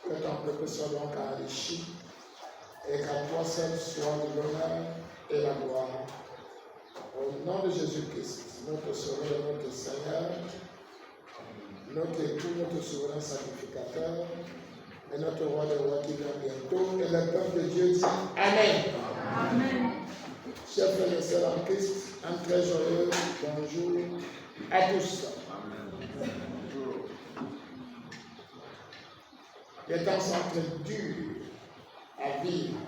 Que ton peuple soit donc enrichi et qu'à toi seul soit l'honneur et la gloire. Au nom de Jésus-Christ, notre Sauveur, notre Seigneur, notre époux, notre souverain sacrificateur, et notre roi des rois qui vient bientôt, et le peuple de Dieu dit Amen. Amen. Chers frères et sœurs en Christ, un très joyeux bonjour à tous. Les temps sont très durs à vivre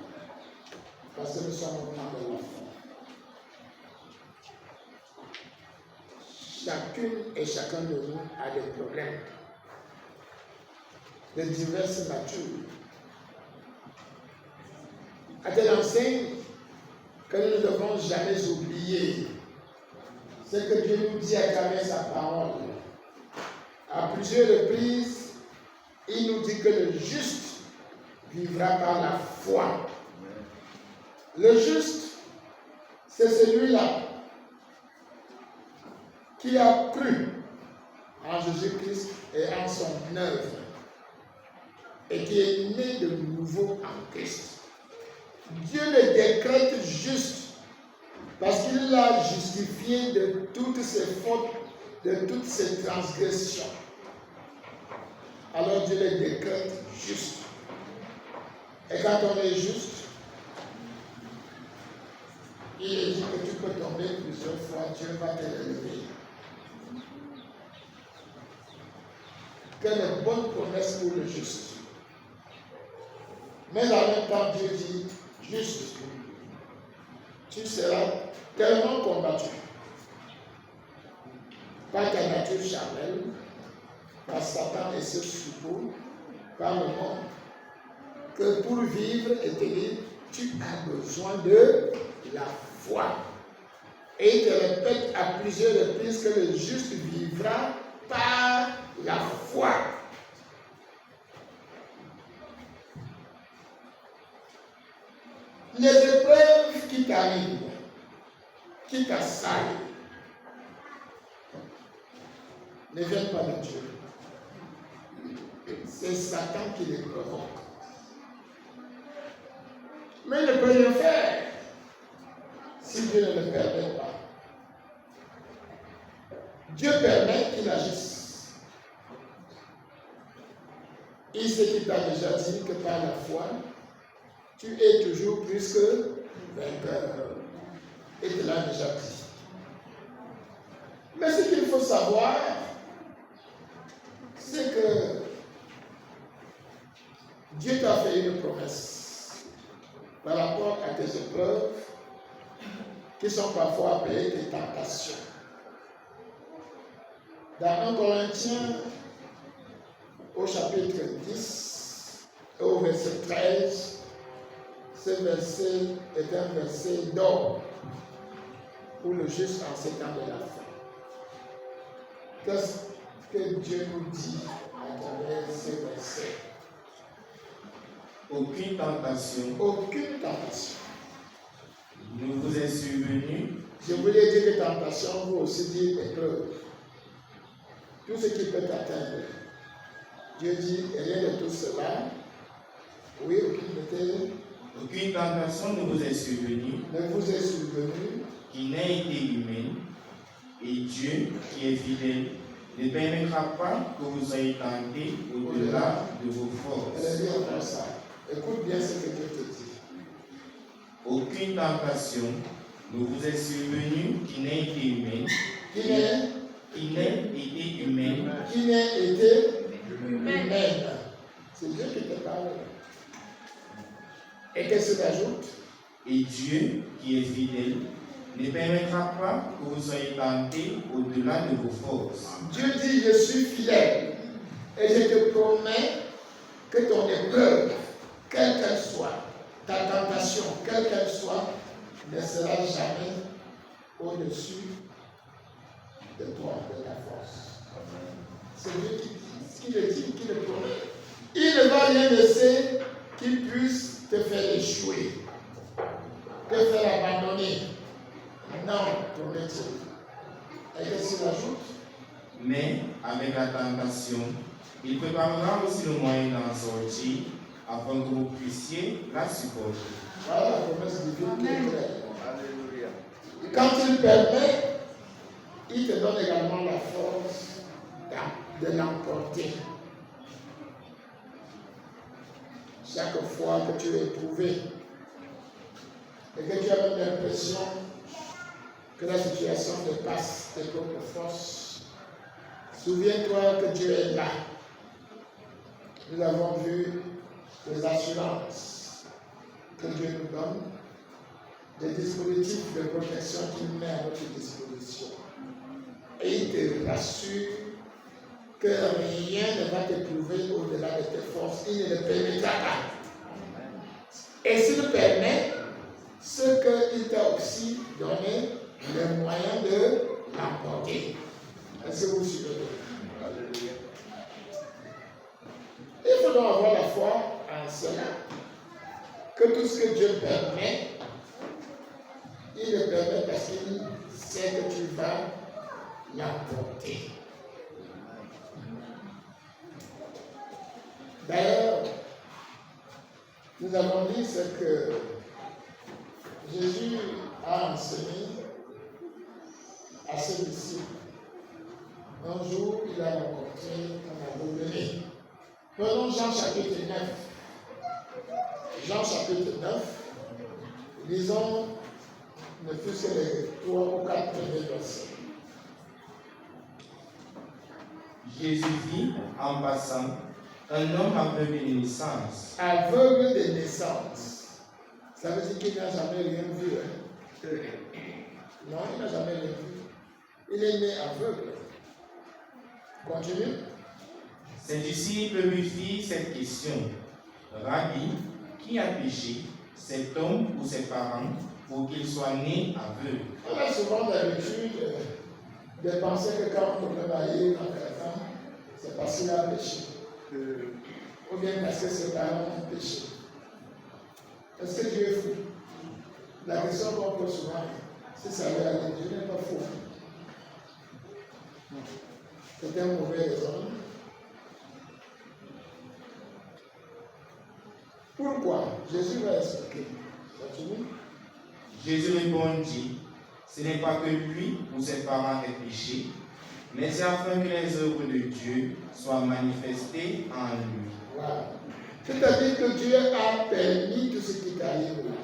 parce que nous sommes au temps de la fin. Chacune et chacun de nous a des problèmes de diverses natures. À telle enseigne que nous ne devons jamais oublier ce que Dieu nous dit à travers sa parole. À plusieurs reprises, il nous dit que le juste vivra par la foi. Le juste, c'est celui-là qui a cru en Jésus-Christ et en son œuvre et qui est né de nouveau en Christ. Dieu le décrète juste parce qu'il l'a justifié de toutes ses fautes, de toutes ses transgressions. Alors Dieu le décrète juste. Et quand on est juste, il est dit que tu peux tomber plusieurs fois, Dieu va te lever. Quelle bonne promesse pour le juste. Mais en même temps, Dieu dit, juste, tu seras tellement combattu par ta nature charnelle, par Satan et ses suppôts, par le monde, que pour vivre et te dire, tu as besoin de la foi. Et il te répète à plusieurs reprises que le juste vivra par la foi. Les épreuves qui t'arrivent, qui t'assaillent, ne viennent pas de Dieu. C'est Satan qui les provoque. Mais il ne peut rien faire si Dieu ne le permet pas. Dieu permet qu'il agisse. Il sait qu'il t'a déjà dit que par la foi, tu es toujours plus que vainqueur. Et il te l'a déjà dit. Mais ce qu'il faut savoir, c'est que Dieu t'a fait une promesse par rapport à tes épreuves qui sont parfois appelées des tentations. Dans 1 Corinthiens, au chapitre 10, et au verset 13, ce verset est un verset d'or pour le juste en ces temps de la fin. Qu'est-ce que Dieu nous dit à travers ce verset? Aucune tentation ne vous est survenue. Je voulais dire que tentation, vous aussi dire épreuve. Tout ce qui peut t'atteindre. Dieu dit rien de tout cela. Oui, aucune tentation ne vous est survenue. Qui n'a été humaine. Et Dieu, qui est fidèle, ne permettra pas que vous soyez tentés au-delà de vos forces. Écoute bien ce que Dieu te dit. Aucune tentation ne vous est survenue qui n'ait été humaine. Qui n'ait été humaine. C'est Dieu qui te parle. Et qu'est-ce qu'il ajoute? Et Dieu, qui est fidèle, ne permettra pas que vous soyez tentés au-delà de vos forces. Dieu dit, je suis fidèle. Et je te promets que ton épreuve, quelle qu'elle soit, ta tentation, quelle qu'elle soit, ne sera jamais au-dessus de toi, de ta force. C'est Dieu qui le dit, qui le promet. Il ne va rien laisser qui puisse te faire échouer, te faire abandonner. Non, promet-il. Et qu'est-ce qu'il ajoute? Mais avec la tentation, Il préparera aussi le moyen d'en sortir afin que vous puissiez la supporter. Voilà la promesse divine qui est claire. Alléluia. Et quand il permet, il te donne également la force de l'emporter. Chaque fois que tu es éprouvé et que tu as l'impression que la situation dépasse tes propres forces, souviens-toi que Dieu est là. Nous avons vu les assurances que Dieu nous donne, des dispositifs de protection qu'il met à notre disposition. Et il te rassure que rien ne va t'éprouver au-delà de tes forces. Il ne le permettra pas. Et s'il permet, ce qu'il t'a aussi donné, le moyen de l'emporter. Est-ce que vous suivez? Il faut donc avoir la foi en cela, que tout ce que Dieu permet, il le permet parce qu'il sait que tu vas l'emporter. D'ailleurs, nous avons dit ce que Jésus a enseigné à ses disciples. Un jour, il a rencontré un aveugle. Prenons Jean chapitre 9. Jean chapitre 9. Lisons ne fût-ce que les 3 ou 4 premiers versets. Jésus dit en passant, un homme aveugle de naissance. Aveugle de naissance. Ça veut dire qu'il n'a jamais rien vu. Hein? Non, il n'a jamais rien vu. Il est né aveugle. Continue. Ses disciples lui firent cette question. Rabbi, qui a péché, cet homme ou ses parents, pour qu'il soit né aveugle? On a souvent l'habitude de penser que quand on peut marier dans quelqu'un, c'est parce qu'il a péché. Ou bien parce que ses parents ont péché. Est-ce que Dieu est fou? La question qu'on pose souvent, si ça veut aller, Dieu n'est pas fou. C'est un mauvais raisonnement. Pourquoi? Jésus va expliquer. Continue. Jésus répondit, ce n'est pas que lui ou ses parents aient péché, mais c'est afin que les œuvres de Dieu soient manifestées en lui. Voilà. C'est-à-dire que Dieu a permis tout ce qui t'arrive là.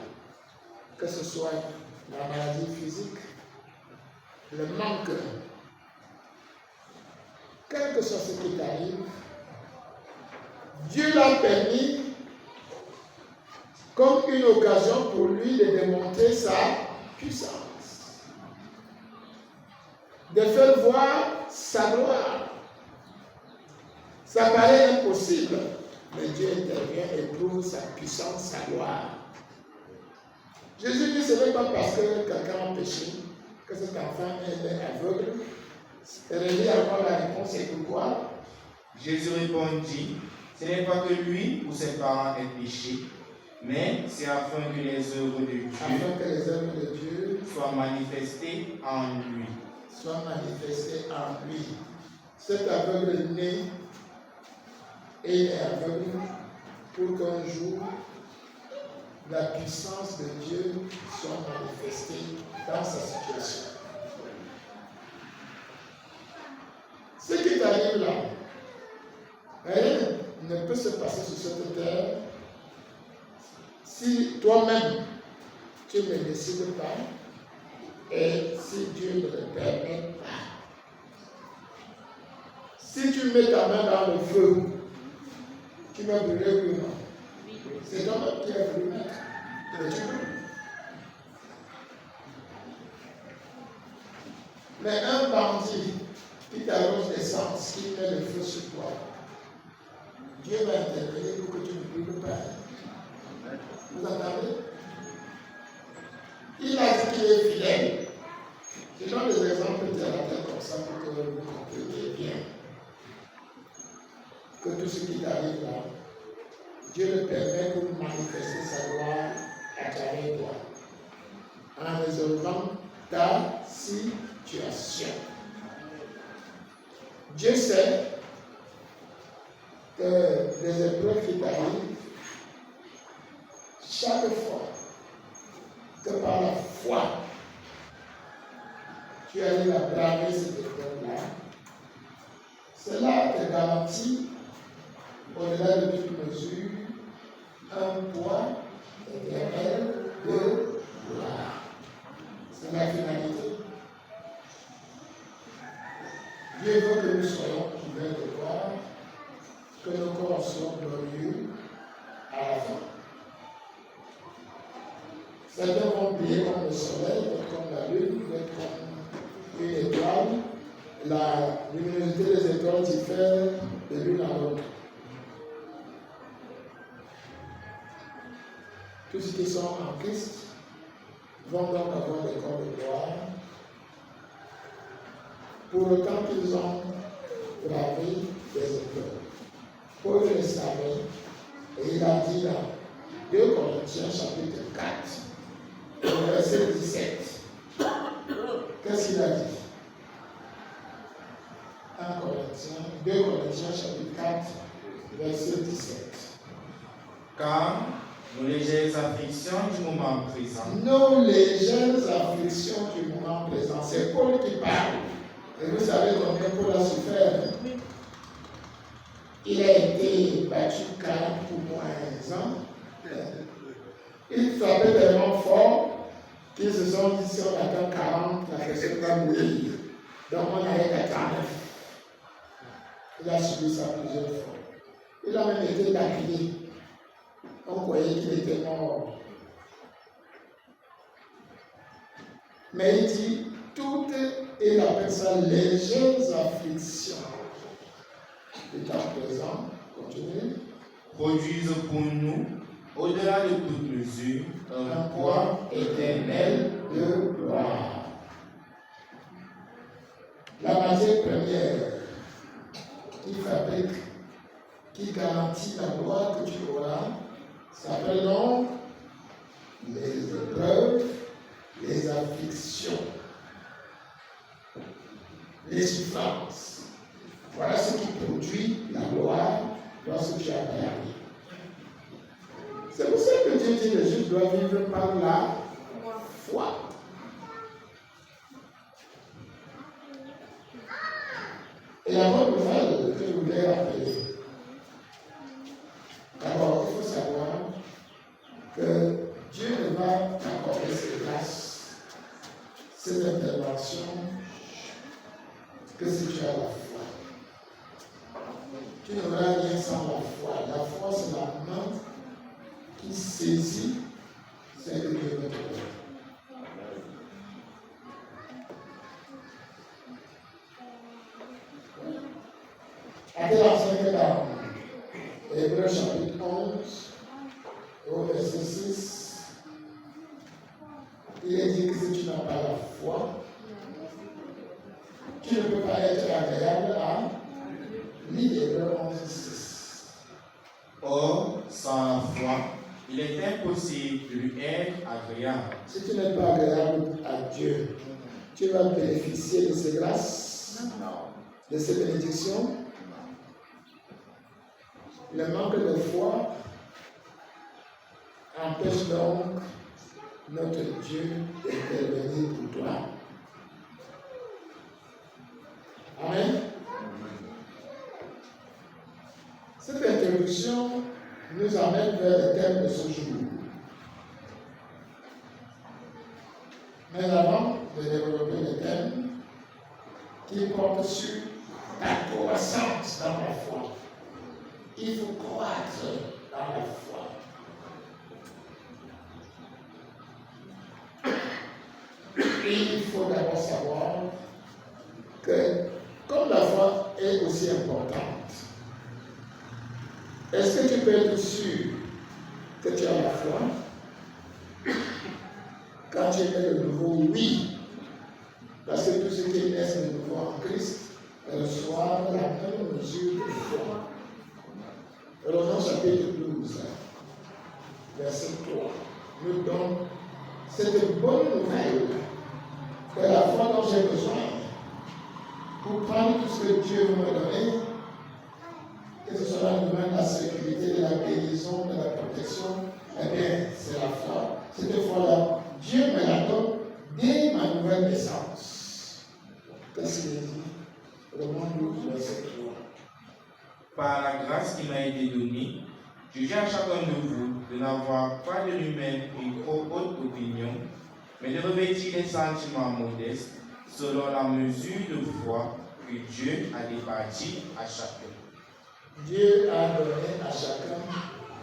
Que ce soit la maladie physique, le manque, quel que soit ce qui t'arrive, Dieu l'a permis comme une occasion pour lui de démontrer sa puissance, de faire voir sa gloire. Ça paraît impossible, mais Dieu intervient et prouve sa puissance, sa gloire. Jésus dit, ce n'est pas parce que quelqu'un a péché que cet enfant est aveugle. Et relis encore la réponse, c'est pourquoi? Jésus répondit, ce n'est pas que lui ou ses parents aient péché, mais c'est afin que les œuvres de Dieu soient manifestées en lui. Soient manifestées en lui. Cet aveugle est né et il est aveugle pour qu'un jour la puissance de Dieu soit manifestée dans sa situation. Ce qui t'arrive là, rien ne peut se passer sur cette terre si toi-même tu ne décides pas et si Dieu ne le permet pas. Si tu mets ta main dans le feu, tu vas brûler ou non? C'est toi-même qui as voulu mettre. Mais un bandit qui t'arrose d'essence, qui met le feu sur toi, Dieu va intervenir pour que tu ne brûles pas. Vous entendez? Il a dit qu'il est fidèle. Je donne des exemples de la tête comme ça pour que vous compreniez bien que tout ce qui t'arrive là, Dieu le permet pour manifester sa gloire à travers toi, en résolvant ta situation. Dieu sait que les épreuves qui t'arrivent, chaque fois que par la foi, tu arrives à braver cette épreuve-là, cela te garantit, au-delà de toute mesure, un poids éternel de gloire. C'est la finalité. Dieu veut que nous soyons couverts de gloire, que nos corps soient glorieux à la fin. Certains vont briller comme le soleil, d'autres comme la lune, d'autres comme une étoile. La luminosité des étoiles diffère de l'une à l'autre. Tous ceux qui sont en Christ vont donc avoir des corps de gloire, pour autant qu'ils ont bravé des épreuves. Paul le savait, et il a dit dans 2 Corinthiens chapitre 4, verset 17. Qu'est-ce qu'il a dit? 2 Corinthiens chapitre 4, verset 17. Car nos légères afflictions du moment présent. Nos légères afflictions du moment présent. C'est Paul qui parle. Et vous savez combien Paul a souffert. Il a été battu 40 ou moins ans. Il frappait tellement fort qu'ils se sont dit si on attend 40, la personne va mourir. Donc on avait 49. Il a subi ça plusieurs fois. Il a même été lapidé. On croyait qu'il était mort. Mais il dit, toutes, et il appelle ça légères afflictions. Le temps présent, continuez. Produisent pour nous, au-delà de toute mesure, un poids éternel de gloire. La matière première qui fabrique, qui garantit la gloire que tu auras, s'appelle donc les épreuves, les afflictions, les souffrances. Voilà ce qui produit la gloire lorsque tu as gagné. C'est pour ça que Dieu dit que les justes doivent vivre par la foi. Et la bonne nouvelle que je voulais rappeler, d'abord, il faut savoir que Dieu ne va t'accorder ses grâces, ses interventions, que si tu as la foi. Tu n'auras rien sans la foi. La foi, c'est la main qui saisit ce que Dieu veut te donner. Attention que dans Hébreux chapitre 11, au verset 6, il est dit que si tu n'as pas la foi, tu ne peux pas être agréable à lui. Hébreux 11, 6. Or, sans la foi, il est impossible de lui être agréable. Si tu n'es pas agréable à Dieu, tu vas bénéficier de ses grâces, de ses bénédictions. Le manque de foi empêche donc notre Dieu d'intervenir pour toi. Amen. Cette introduction nous amène vers le thème de ce jour. Mais avant de développer le thème qui porte sur ta croissance dans la foi, il faut croître dans la foi. Et il faut d'abord savoir que comme la foi est aussi importante, est-ce que tu peux être sûr que tu as la foi? Quand tu es né de nouveau, oui. Parce que tous ceux qui naissent de nouveau en Christ reçoivent la même mesure de foi. Romains chapitre 12, verset 3, nous donne cette bonne nouvelle que la foi dont j'ai besoin pour prendre tout ce que Dieu veut me donner, que ce soit cela demande la sécurité, de la guérison, de la protection. Eh bien, c'est la foi. Cette foi-là, Dieu me la donne dès ma nouvelle naissance. Qu'est-ce qu'il dit? Romains 12, verset 3. Par la grâce qui m'a été donnée, jugez à chacun de vous de n'avoir pas de lui-même une trop haute opinion, mais de revêtir des sentiments modestes selon la mesure de foi que Dieu a départie à chacun. Dieu a donné à chacun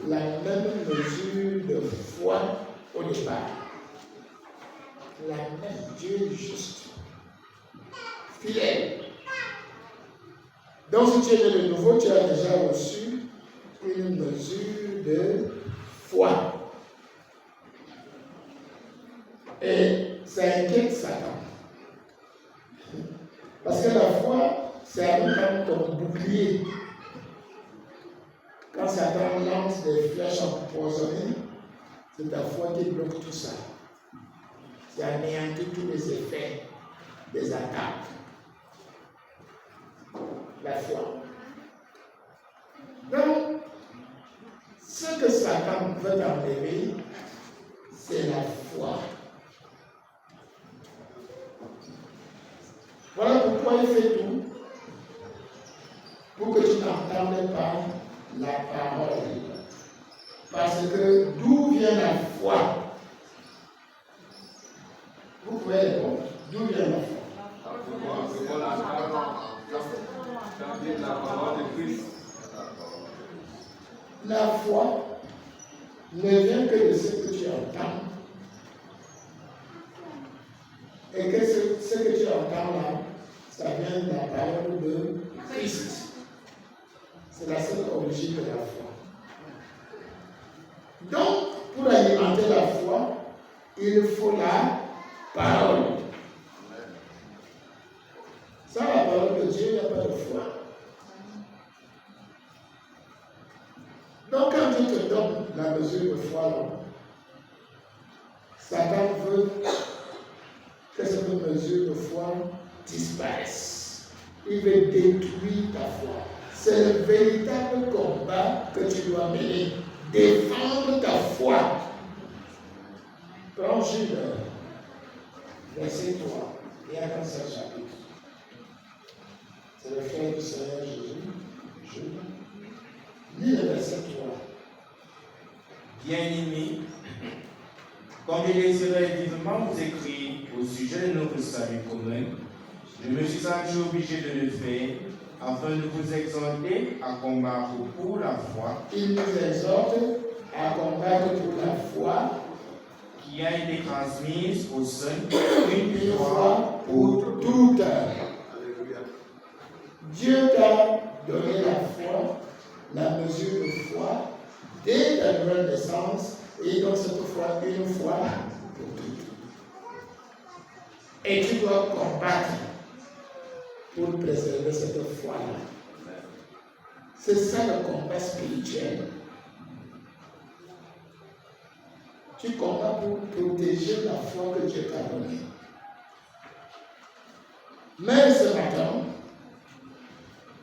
la même mesure de foi au départ. La même. Dieu est juste. Fidèle. Donc si tu es né de nouveau, tu as déjà reçu une mesure de foi. Et ça inquiète Satan. Parce que la foi, c'est un peu comme bouclier. Quand Satan lance des flèches empoisonnées, c'est ta foi qui bloque tout ça. C'est anéantir tous les effets des attaques. La foi. Donc, ce que Satan veut enlever, c'est la foi. Voilà pourquoi il fait tout pour que tu n'entendes pas la parole. Parce que d'où vient la foi? Vous pouvez répondre. D'où vient la foi? La parole de Christ. La foi ne vient que de ce que tu entends. Et que ce que tu entends là, ça vient de la parole de Christ. C'est la seule origine de la foi. Donc, pour alimenter la foi, il faut la parole. Sans la parole de Dieu, il n'y a pas de foi. Donc, quand Dieu te donne la mesure de foi, là, Satan veut que cette mesure de foi disparaisse. Il veut détruire ta foi. C'est le véritable combat que tu dois mener. Défendre ta foi. Prends Jules, verset 3, et attends ce chapitre. C'est le frère du Seigneur Jésus. Jules. Lis le verset 3. Bien-aimés, comme je désirais vivement vous écrire au sujet de notre salut commun, je me suis senti obligé de le faire afin de vous exhorter à combattre pour la foi. Il nous exhorte à combattre pour la foi qui a été transmise au sein une fois pour toutes. Dieu t'a donné la foi, la mesure de foi, dès ta nouvelle naissance, et donc cette foi une fois pour toutes. Et tu dois combattre pour préserver cette foi-là. C'est ça le combat spirituel. Tu combats pour protéger la foi que Dieu t'a donnée. Mais ce matin,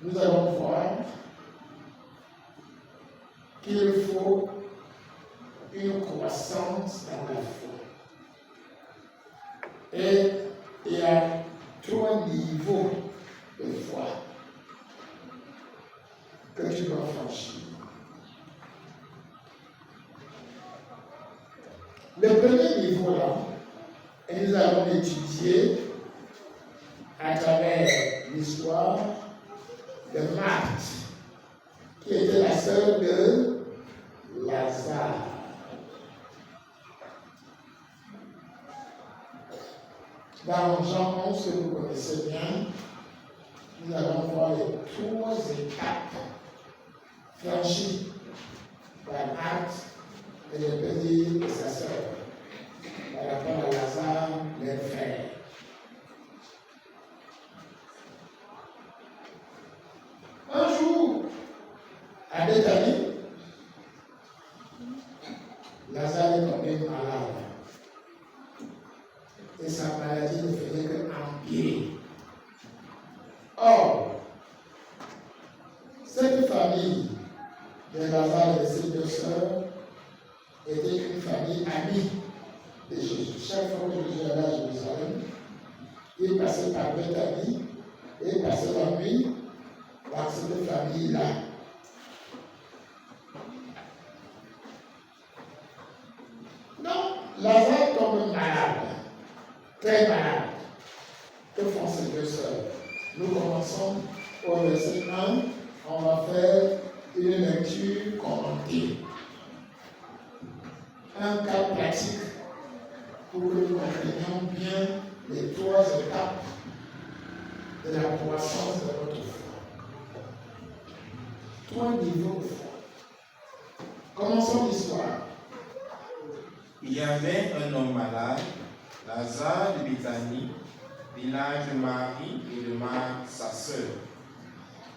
nous allons voir qu'il faut une croissance dans la foi. Et il y a 3 niveaux de foi que tu dois franchir. Le premier niveau là, et nous allons étudier à travers l'histoire de Marthe, qui était la sœur de Lazare. Dans Jean 11, que vous connaissez bien, nous allons voir les 3 étapes franchies par Marthe et le petit de sa sœur, par rapport à Lazare, leur frère. Un jour, à Béthanie, Lazare est tombé malade. Et sa maladie ne faisait qu'empirer. Or, cette famille Lazare et ses deux sœurs étaient une famille amie de Jésus. Chaque fois que Jésus allait à Jérusalem, il passait par Bethanie et il passait la nuit dans cette famille-là. Donc, Lazare tombe malade, très malade. Que font ces deux sœurs? Nous commençons au verset 1, on va faire une lecture commentée. Un cas pratique pour que nous comprenions bien les 3 étapes de la croissance de notre foi. 3 niveaux de foi. Commençons l'histoire. Il y avait un homme malade, Lazare de Béthanie, village de Marie et de Marthe, sa sœur.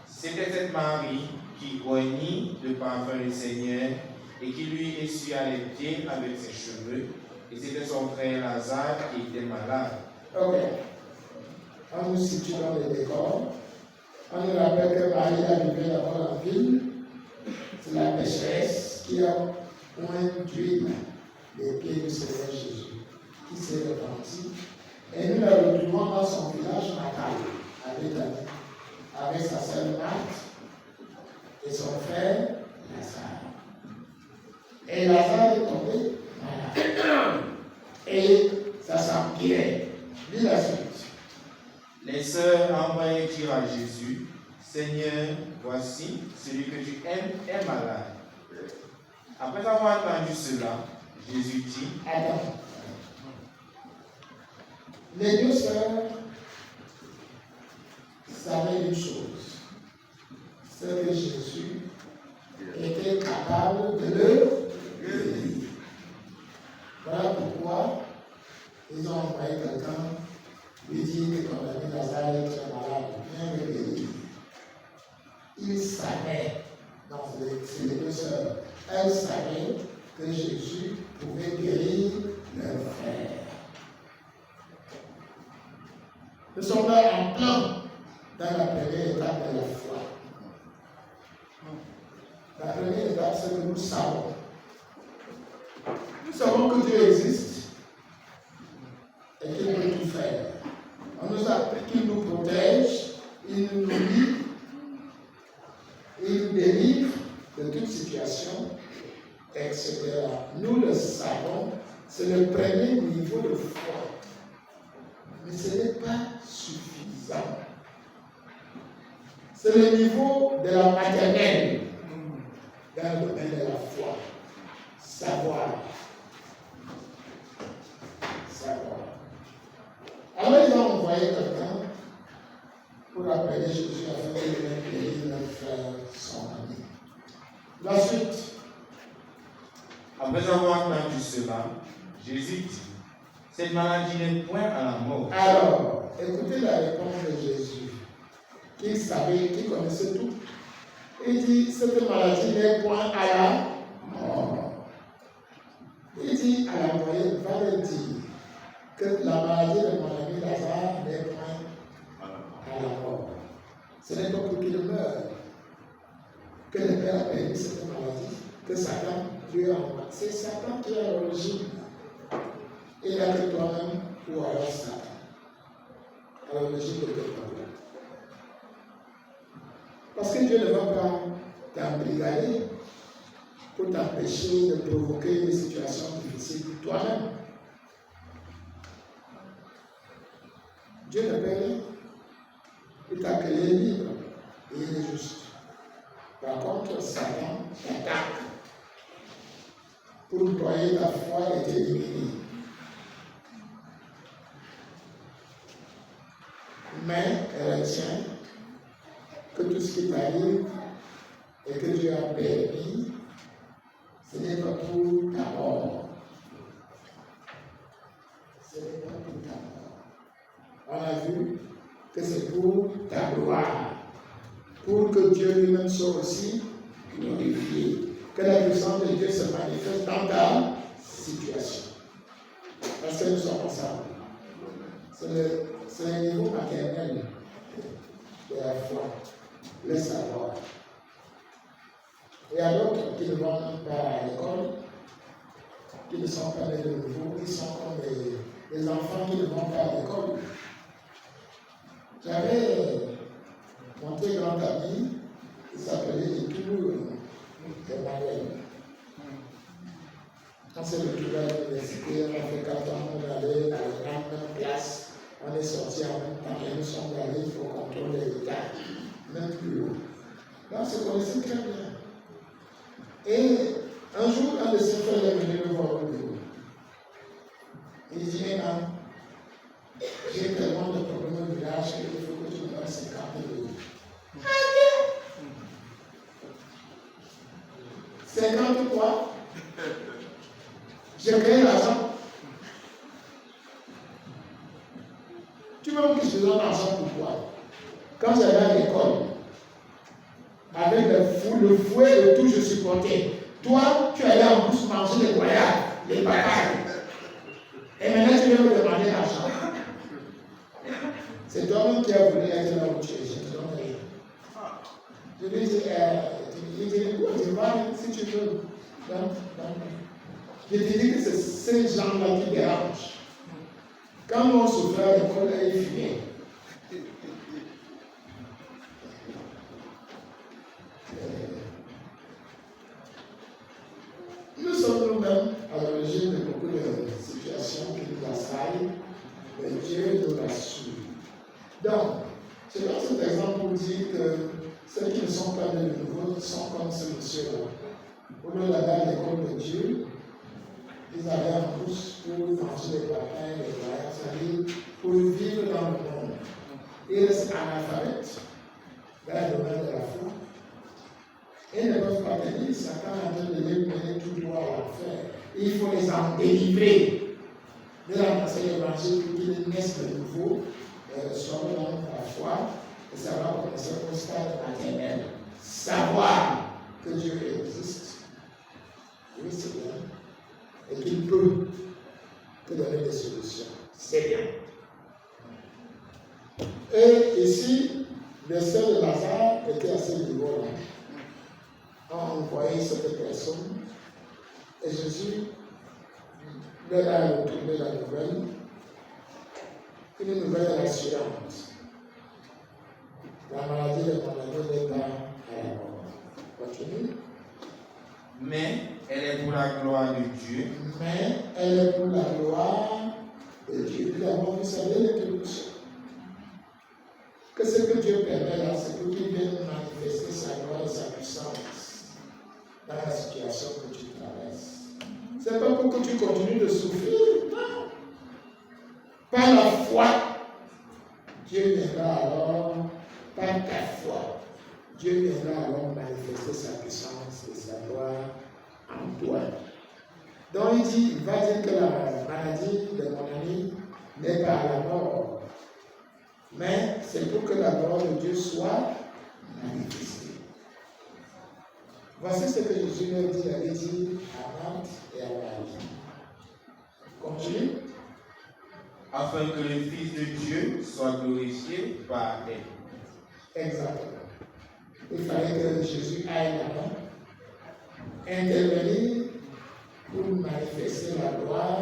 C'était cette Marie qui oignit le parfum du Seigneur et qui lui essuya les pieds avec ses cheveux. Et c'était son frère Lazare qui était malade. Ok. On nous situe dans le décor. On nous rappelle que Marie a vécu d'abord en ville. C'est la pécheresse qui a oint d'huile les pieds du Seigneur Jésus, qui s'est repenti. Et nous la retrouvons dans son village natal, à Béthanie, avec sa sœur Marthe et son frère Lazare. Et Lazare est tombé malade. Et ça s'empirait. Lis la suite. Les sœurs envoyaient dire à Jésus, Seigneur, voici, celui que tu aimes est malade. Après avoir entendu cela, Jésus dit, Attends. Les deux sœurs savaient une chose, c'est que Jésus était capable de le guérir. Voilà pourquoi ils ont envoyé quelqu'un lui dire que ton ami Lazare est très malade, viens le guérir. Ils savaient, non, c'est les deux sœurs, elles savaient que Jésus pouvait guérir leur frère. Nous sommes là en plein dans la première étape de la foi. La première étape, c'est que nous savons. Nous savons que Dieu existe et qu'il peut tout faire. On nous a appris qu'il nous protège, il nous nourrit, il nous délivre de toute situation, etc. Nous le savons, c'est le premier niveau de foi. Mais ce n'est pas suffisant. C'est le niveau de la maternelle dans le domaine de la foi. Savoir. Alors ils ont envoyé quelqu'un pour appeler Jésus afin qu'il vienne guérir leur frère, son ami. La suite. Après avoir entendu cela, Jésus dit, cette maladie n'est point à la mort. Alors, écoutez la réponse de Jésus, qui savait, qui connaissait tout. Il dit, cette maladie n'est point à la mort. Il dit à la moyenne, va le dire que la maladie de mon ami Lazare n'est point à la mort. Ce n'est pas pour qu'il meure que le Père a permis cette maladie, que Satan lui a envoyé. C'est Satan qui est à l'origine. Il n'y a que toi-même ou alors Satan à l'origine de tes problèmes. Parce que Dieu ne va pas t'embrigader pour t'empêcher de provoquer des situations difficiles toi-même. Dieu ne paie rien. Il t'a créé libre et il est juste. Par contre, Satan t'attaque pour broyer ta foi et t'éliminer. Mais retiens que tout ce qui t'arrive et que Dieu a permis, ce n'est pas pour ta mort. Ce n'est pas pour ta mort. On a vu que c'est pour ta gloire. Pour que Dieu lui-même soit aussi glorifié. Que la puissance de Dieu se manifeste dans ta situation. Parce que nous sommes ensemble. C'est un niveau maternel de la foi. Le savoir. Il y a d'autres qui ne vont même pas à l'école, qui ne sont pas nés de nouveau, qui sont comme des enfants qui ne vont pas à l'école. J'avais mon très grand ami, il s'appelait Toulouse Emmanuel. On s'est retrouvé à l'université, on a fait 4 ans, on est allé à la même classe, on est sortis en même temps, et nous sommes allés au contrôle de l'État, même plus haut. Donc, on se connaissait très bien. Et un jour, un de ses frères est venu me voir au bureau. Il dit, non, j'ai tellement de problèmes au village qu'il faut que tu me donnes 50 000 €. 50 quoi? J'ai gagné l'argent. Tu veux que je te donne l'argent pourquoi? Quand j'allais à l'école, avec le fouet et tout, je supportais. Toi, tu allais en plus manger les goyards, les batailles. Et maintenant, tu veux me demander l'argent. C'est toi-même qui as voulu être là où tu es. Je ne te donne rien. Je lui dis, il dit, écoute, va si tu veux. Je te dis que c'est ces gens-là qui dérangent. Quand on souffrait à l'école, ils fumaient. Nous sommes nous-mêmes à l'origine de beaucoup de situations qui nous assaillent, mais Dieu nous rassure. Donc, je donne cet exemple pour dire que ceux qui ne sont pas nés de nouveau sont comme ce monsieur-là. Au lieu d'aller à l'école de Dieu, ils allaient en bouche pour manger des batailles, des voyages, c'est-à-dire pour vivre dans le monde. Ils restent analphabètes dans le domaine de la foi. Ils ne peuvent pas tenir, Satan est en train de les mener tout droit à l'enfer. Il faut les en délivrer, de l'annoncer l'évangile pour qu'ils naissent de nouveau, soient dans la foi, et ça va commencer au stade maternel. Savoir que Dieu existe, oui c'est bien, et qu'il peut te donner des solutions, c'est bien. Et ici, le sœur de Lazare était à ce niveau-là. On voyait cette personne et Jésus leur a retourné la nouvelle, une nouvelle rassurante. La maladie de mon ami n'est pas à la mort. Continue. Mais elle est pour la gloire de Dieu. Mais elle est pour la gloire de Dieu. D'abord, vous savez quelque chose. Que ce que Dieu permet là, c'est pour qu'il vienne manifester sa gloire et sa puissance dans la situation que tu traverses. Ce n'est pas pour que tu continues de souffrir, non. Par la foi, Dieu viendra alors, par ta foi, Dieu viendra alors manifester sa puissance et sa gloire en toi. Donc il va dire que la maladie de mon ami n'est pas à la mort, mais c'est pour que la gloire de Dieu soit manifestée. Voici ce que Jésus leur dit, il avait dit à Marthe et à Marie. Continue. Afin que le Fils de Dieu soit glorifié par elle. Exactement. Il fallait que Jésus aille là-bas, intervenir pour manifester la gloire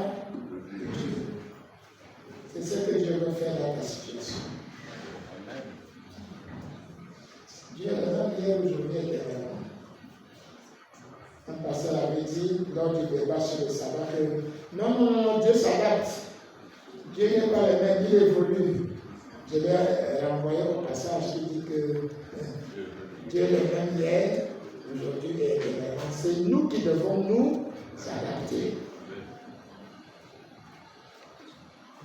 de Dieu. C'est ce que Dieu veut faire dans ta situation. Dieu est le même hier, aujourd'hui et éternellement. Un pasteur avait dit lors du débat sur le sabbat que non, Dieu s'adapte. Dieu n'est pas le même, il évolue. Je vais renvoyer au passage qui dit que Dieu est le même hier, aujourd'hui et éternellement. C'est nous qui devons nous s'adapter.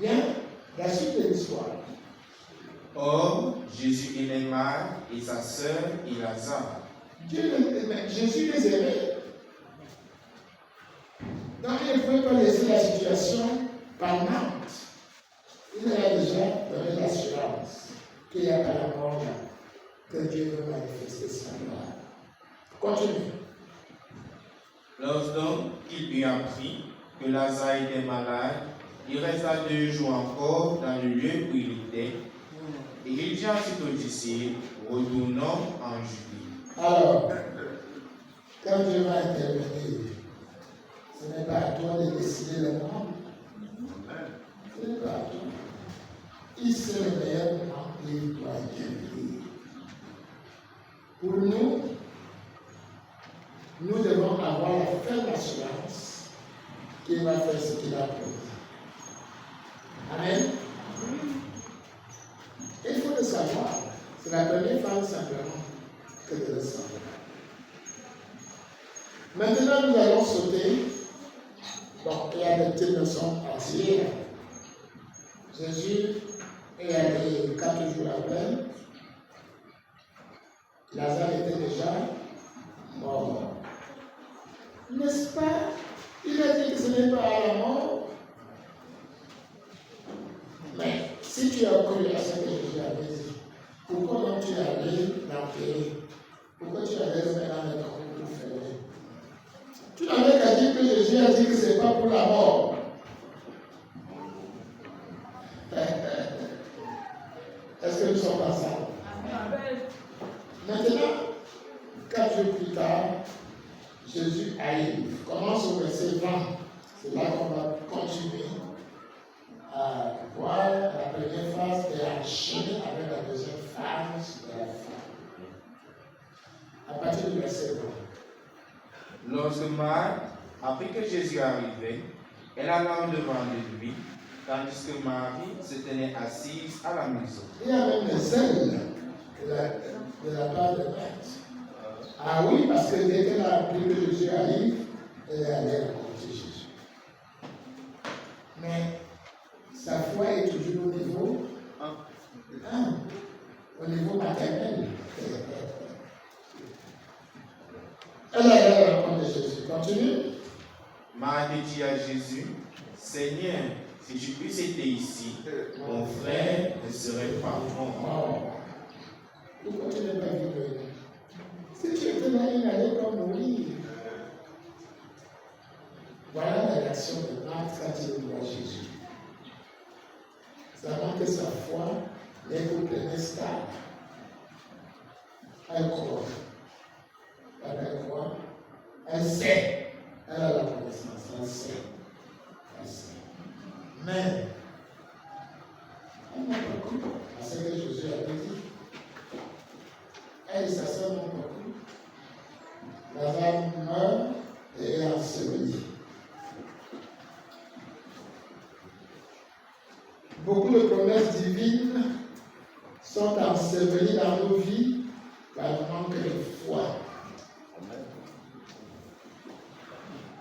Bien, la suite de l'histoire. Or, Jésus est Marthe et sa sœur et Lazare. Jésus les aimait. Donc il ne pouvait pas laisser la situation pendante. Il a déjà donné l'assurance qu'il n'y a pas la mort là, que Dieu veut manifester sa gloire. Continue. Lorsqu'il eut appris que Lazare était malade, il resta 2 jours encore dans le lieu où il était, et il dit ensuite aux disciples, retournons en Judée. Alors, Quand Dieu va intervenir, ce n'est pas à toi de décider le moment. Ce n'est pas à toi. Il sait le meilleur moment et il doit intervenir. Pour nous, nous devons avoir la ferme assurance qu'il va faire ce qu'il a promis. Amen. Il faut le savoir. C'est la première phase simplement que de le savoir. Maintenant, nous allons sauter. Bon, il y a des petites leçons à dire. Jésus est allé 4 jours après. Lazare était déjà mort. N'est-ce pas? Il a dit que ce n'est pas à la mort. Mais si tu as cru à ce que Jésus avait dit, pourquoi donc tu es allé l'enterrer? Pourquoi tu es allé le mettre dans le trou pour fermer? Tu n'avais qu'à dire que Jésus a dit que ce n'est pas pour la mort. Est-ce que nous sommes ensemble? Maintenant, 4 jours plus tard, Jésus arrive. Commence au verset 20. C'est là qu'on va continuer à voir la première phase et enchaîner avec la deuxième phase de la fin. À partir du verset 20. Lorsque Marthe apprit que Jésus arrivait, elle alla en devant de lui, tandis que Marie se tenait assise à la maison. Il y a même des ailes de la part de Marthe. Ah oui, parce que dès qu'elle a appris que Jésus arrive, elle est allée rencontrer Jésus. Mais sa foi est toujours au niveau maternel. Elle est allée rencontrer Jésus. Continue. Marie dit à Jésus, Seigneur, si tu eusses été ici, mon frère ne serait pas mort. Pourquoi tu n'es pas venu? Si tu étais là, il n'allait pas mourir. Voilà la réaction de Marthe quand il voit Jésus. Ça montre que sa foi n'est qu'au plein stade. Elle croit. Elle croit. Elle sait. Elle a la connaissance. Elle sait. Elle sait. Mais elle n'a pas cru à ce que Jésus avait dit. Elle et sa sœur n'ont pas cru. Lazare meurt et est enseveli. Beaucoup de promesses divines sont ensevelies dans nos vies par manque de foi.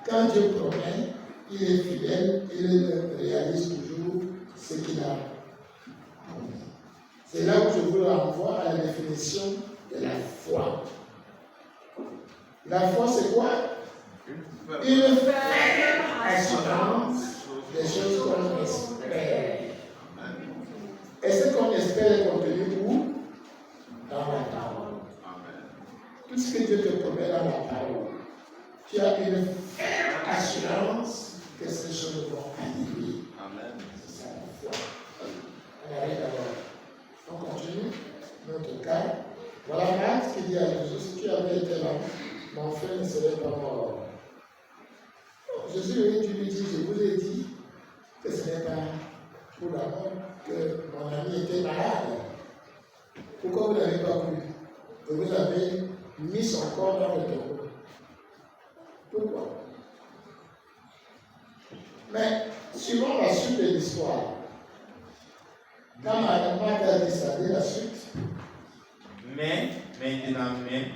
Quand Dieu promet, il est fidèle, il réalise toujours ce qu'il a promis. C'est là où je vous renvoie à la définition de la foi. La foi, c'est quoi? Une ferme assurance des choses qu'on espère. Et ce qu'on espère est contenu où? Dans la parole. Tout ce que Dieu te promet dans la parole, tu as une ferme assurance que ces choses vont arriver. C'est ça la foi. On arrive d'abord. On continue notre cas. Voilà Marthe qui dit à Jésus, si tu avais été là, mon frère ne serait pas mort. Jésus lui dit, je vous ai dit que ce n'est pas pour la mort que mon ami était malade. Pourquoi vous n'avez pas cru? Que vous avez mis son corps dans le tombeau. Pourquoi? Mais suivant la suite de l'histoire, quand Marthe a dit ça, la suite. Mais maintenant même,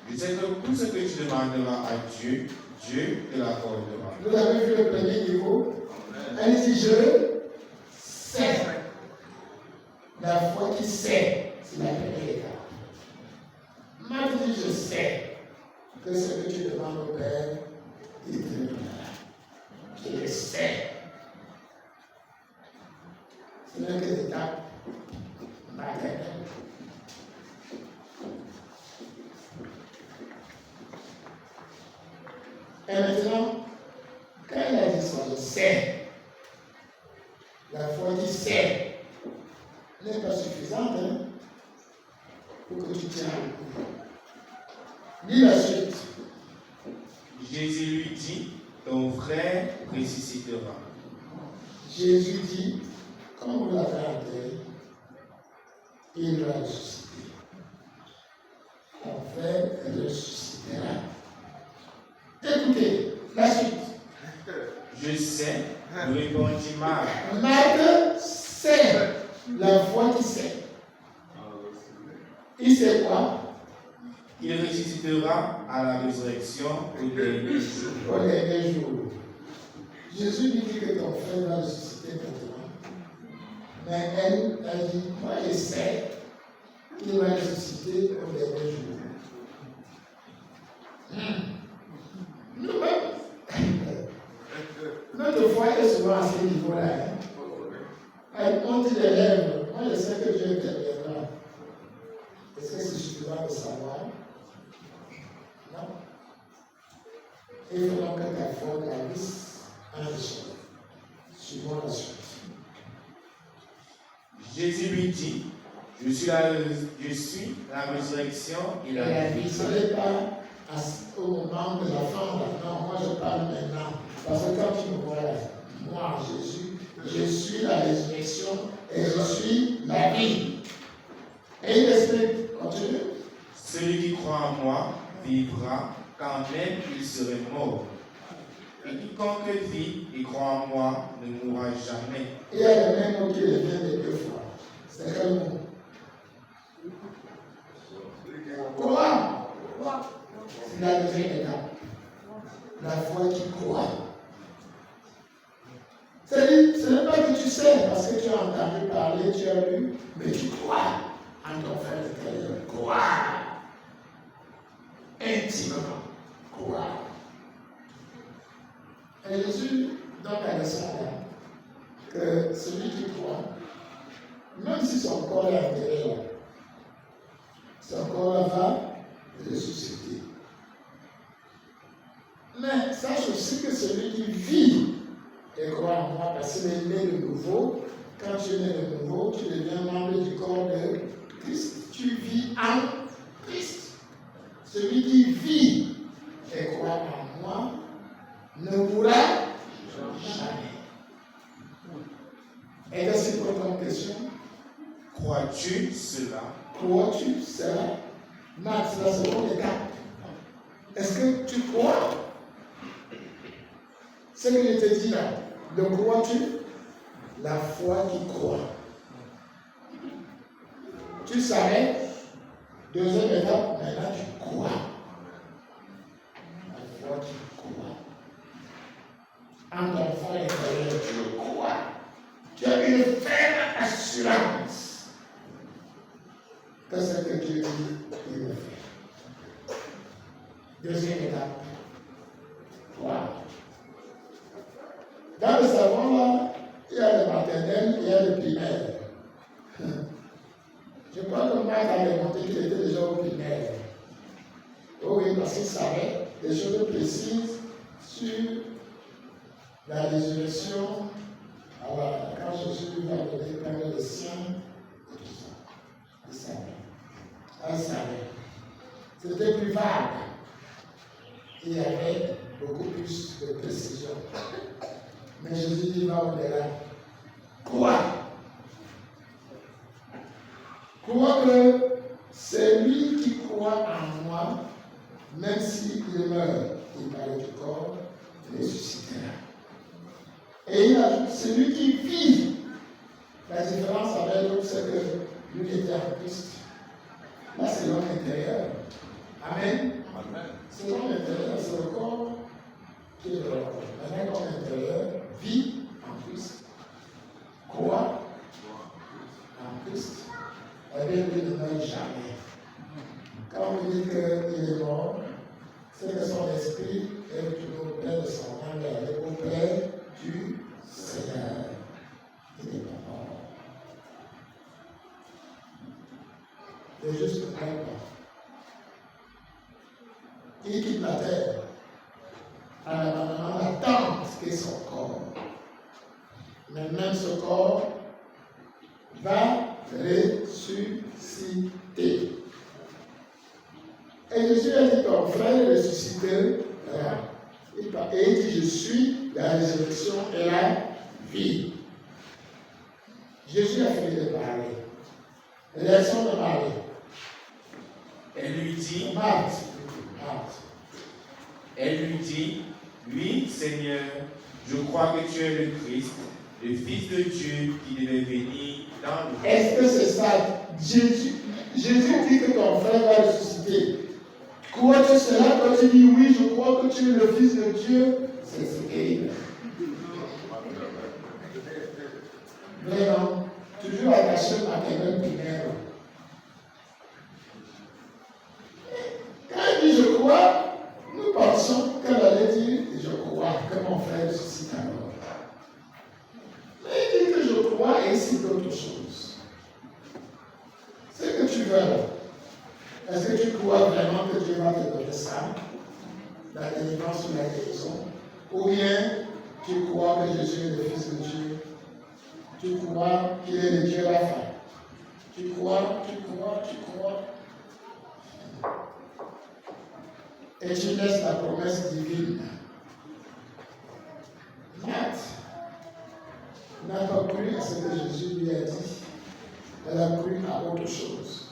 je sais que tout ce que tu demanderas à Dieu, Dieu te l'accordera. Vous avez vu le premier niveau? Elle dit je sais. La foi qui sait, c'est la première étape. Marthe dit je sais que ce que tu demandes au Père, il te le donnera. Je le sais. Ce n'est que l'étape maternelle. Et maintenant, quand elle a dit ça, je sais, la foi qui sait n'est pas suffisante pour que tu tiennes le coup. Lis la suite. Jésus lui dit, ton frère ressuscitera. Jésus dit, comme vous l'avez enterré, il va ressusciter. Ton frère ressuscitera. Écoutez, la suite. Je sais, répondit Marc. Marc sait la foi qui sait. Il sait quoi? Il ressuscitera à la résurrection au dernier jour. Au dernier jour. Jésus lui dit que ton frère va ressusciter maintenant. Mais elle dit, moi je sais qu'il va ressusciter au dernier jour. Nous-mêmes, notre foi est souvent à ce niveau-là. On dit les lèvres, moi je sais que Dieu interviendra. Est-ce que c'est suffisant de savoir? Non. Il faut donc que ta foi gravisse un échelle. Suivons la suite. Jésus lui dit, je suis la résurrection et la vie. Ce n'est pas au moment de la fin, non, moi je parle maintenant. Parce que quand tu me vois, moi, Jésus, je suis la résurrection et je suis la vie. Et il explique, continue. Celui qui croit en moi vivra quand même il serait mort. Et quiconque vit et croit en moi ne mourra jamais. Il y a le même mot qui revient les deux fois. C'est quel mot? Croire. C'est la deuxième étape. La foi qui croit. C'est-à-dire, ce n'est pas que tu sais parce que tu as entendu parler, tu as lu, mais tu crois en ton frère intérieur. Croire. Intimement. Croire. Et Jésus donne la leçon là que celui qui croit, même si son corps est enterré là, son corps va ressusciter. Mais sache aussi que celui qui vit et croit en moi, parce qu'il est né de nouveau, quand tu es né de nouveau, tu deviens membre du corps de Christ. Tu vis en Christ. Celui qui vit et croit en moi ne mourra jamais. Et qu'est-ce que c'est comme question? Crois-tu cela? Crois-tu cela? Max, c'est la seconde étape. Est-ce que tu crois? Ce que je te dis là, le crois-tu? La foi qui croit. Tu savais? Deuxième étape, maintenant tu crois. La foi qui croit. En ton fond intérieur, tu le crois. Tu as une ferme assurance que ce que Dieu dit, il le fait. Deuxième étape. Croire. Dans le savon, là, il y a le maternel, il y a le primaire. Je crois que Marc a démontré qu'il était déjà au primaire. Oh oui, parce qu'il savait des choses précises sur la résurrection. Alors, quand Jésus va donner prendre le sien, et tout ça, il savait. Il savait. C'était plus vague. Il y avait beaucoup plus de précision. Mais Jésus dit, va au-delà. Crois. Crois que c'est lui qui croit en moi, même s'il meurt, il parle du corps, il ressuscitera. Et il ajoute, celui qui vit. La différence avec l'autre, c'est que lui était en Christ. Là, c'est l'homme intérieur. Amen. C'est l'homme intérieur, c'est le corps qui est le corps. Maintenant, l'homme intérieur vit en Christ. Croit en Christ. Eh bien, lui ne meurt jamais. Quand on dit qu'il est mort, c'est que son esprit est toujours auprès de son âme, elle est auprès du Seigneur. Il n'est pas mort. Il est juste un pas. Il quitte la terre en abandonnant la tente qui est son corps. Mais même ce corps va ressusciter. Et Jésus a dit ton frère ressuscitera. Et il dit, je suis la résurrection et la vie. Jésus a fini de parler. L'élection de Marie. Elle lui dit, Marthe. Elle lui dit, oui, Seigneur, je crois que tu es le Christ, le Fils de Dieu qui devait venir dans le monde. Est-ce que c'est ça? Jésus dit que ton frère va ressusciter. Crois-tu cela quand tu dis oui, je crois que tu es le Fils de Dieu? C'est terrible. Vraiment, toujours attaché à quelqu'un primaire. Quand il dit je crois, nous pensons qu'elle allait dire je crois que mon frère ressuscite alors. Mais il dit que je crois et c'est d'autres choses. C'est que tu veux. Est-ce que tu crois vraiment que Dieu va te donner ça, la délivrance ou la guérison? Ou bien tu crois que Jésus est le Fils de Dieu? Tu crois qu'il est le Dieu Rapha? Tu crois. Et tu laisses la promesse divine. Marthe n'a pas cru à ce que Jésus lui a dit. Elle a cru à autre chose.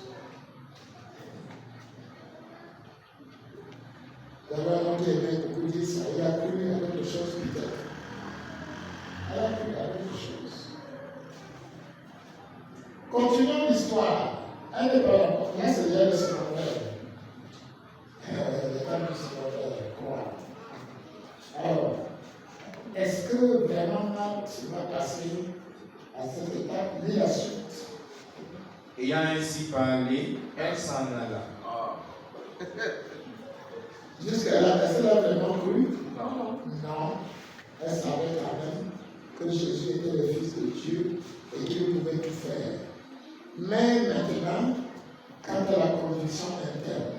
D'abord, on dit, beaucoup disent ça. Il a cru à autre chose peut-être. Elle a cru à autre chose. Continuons l'histoire. Elle n'est pas là. Là, c'est déjà le secondaire. Alors, est-ce que vraiment Marthe va passer à cette étape? Lis la suite. Ayant ainsi parlé, elle s'en alla. Jusqu'à là, est-ce qu'elle a vraiment cru? Non. Elle savait quand même que Jésus était le Fils de Dieu et qu'il pouvait tout faire. Mais maintenant, quant à la conviction interne,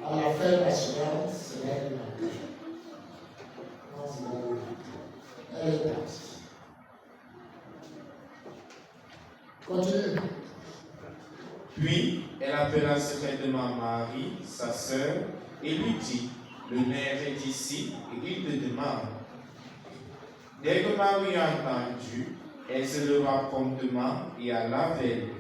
à la ferme assurance, c'est là qu'il manque. Non, c'est là où elle est partie. Continue. Puis, elle appela secrètement Marie, sa sœur, et lui dit, le Maître est ici et il te demande. Dès que Marie a entendu, elle se leva promptement et alla vers lui.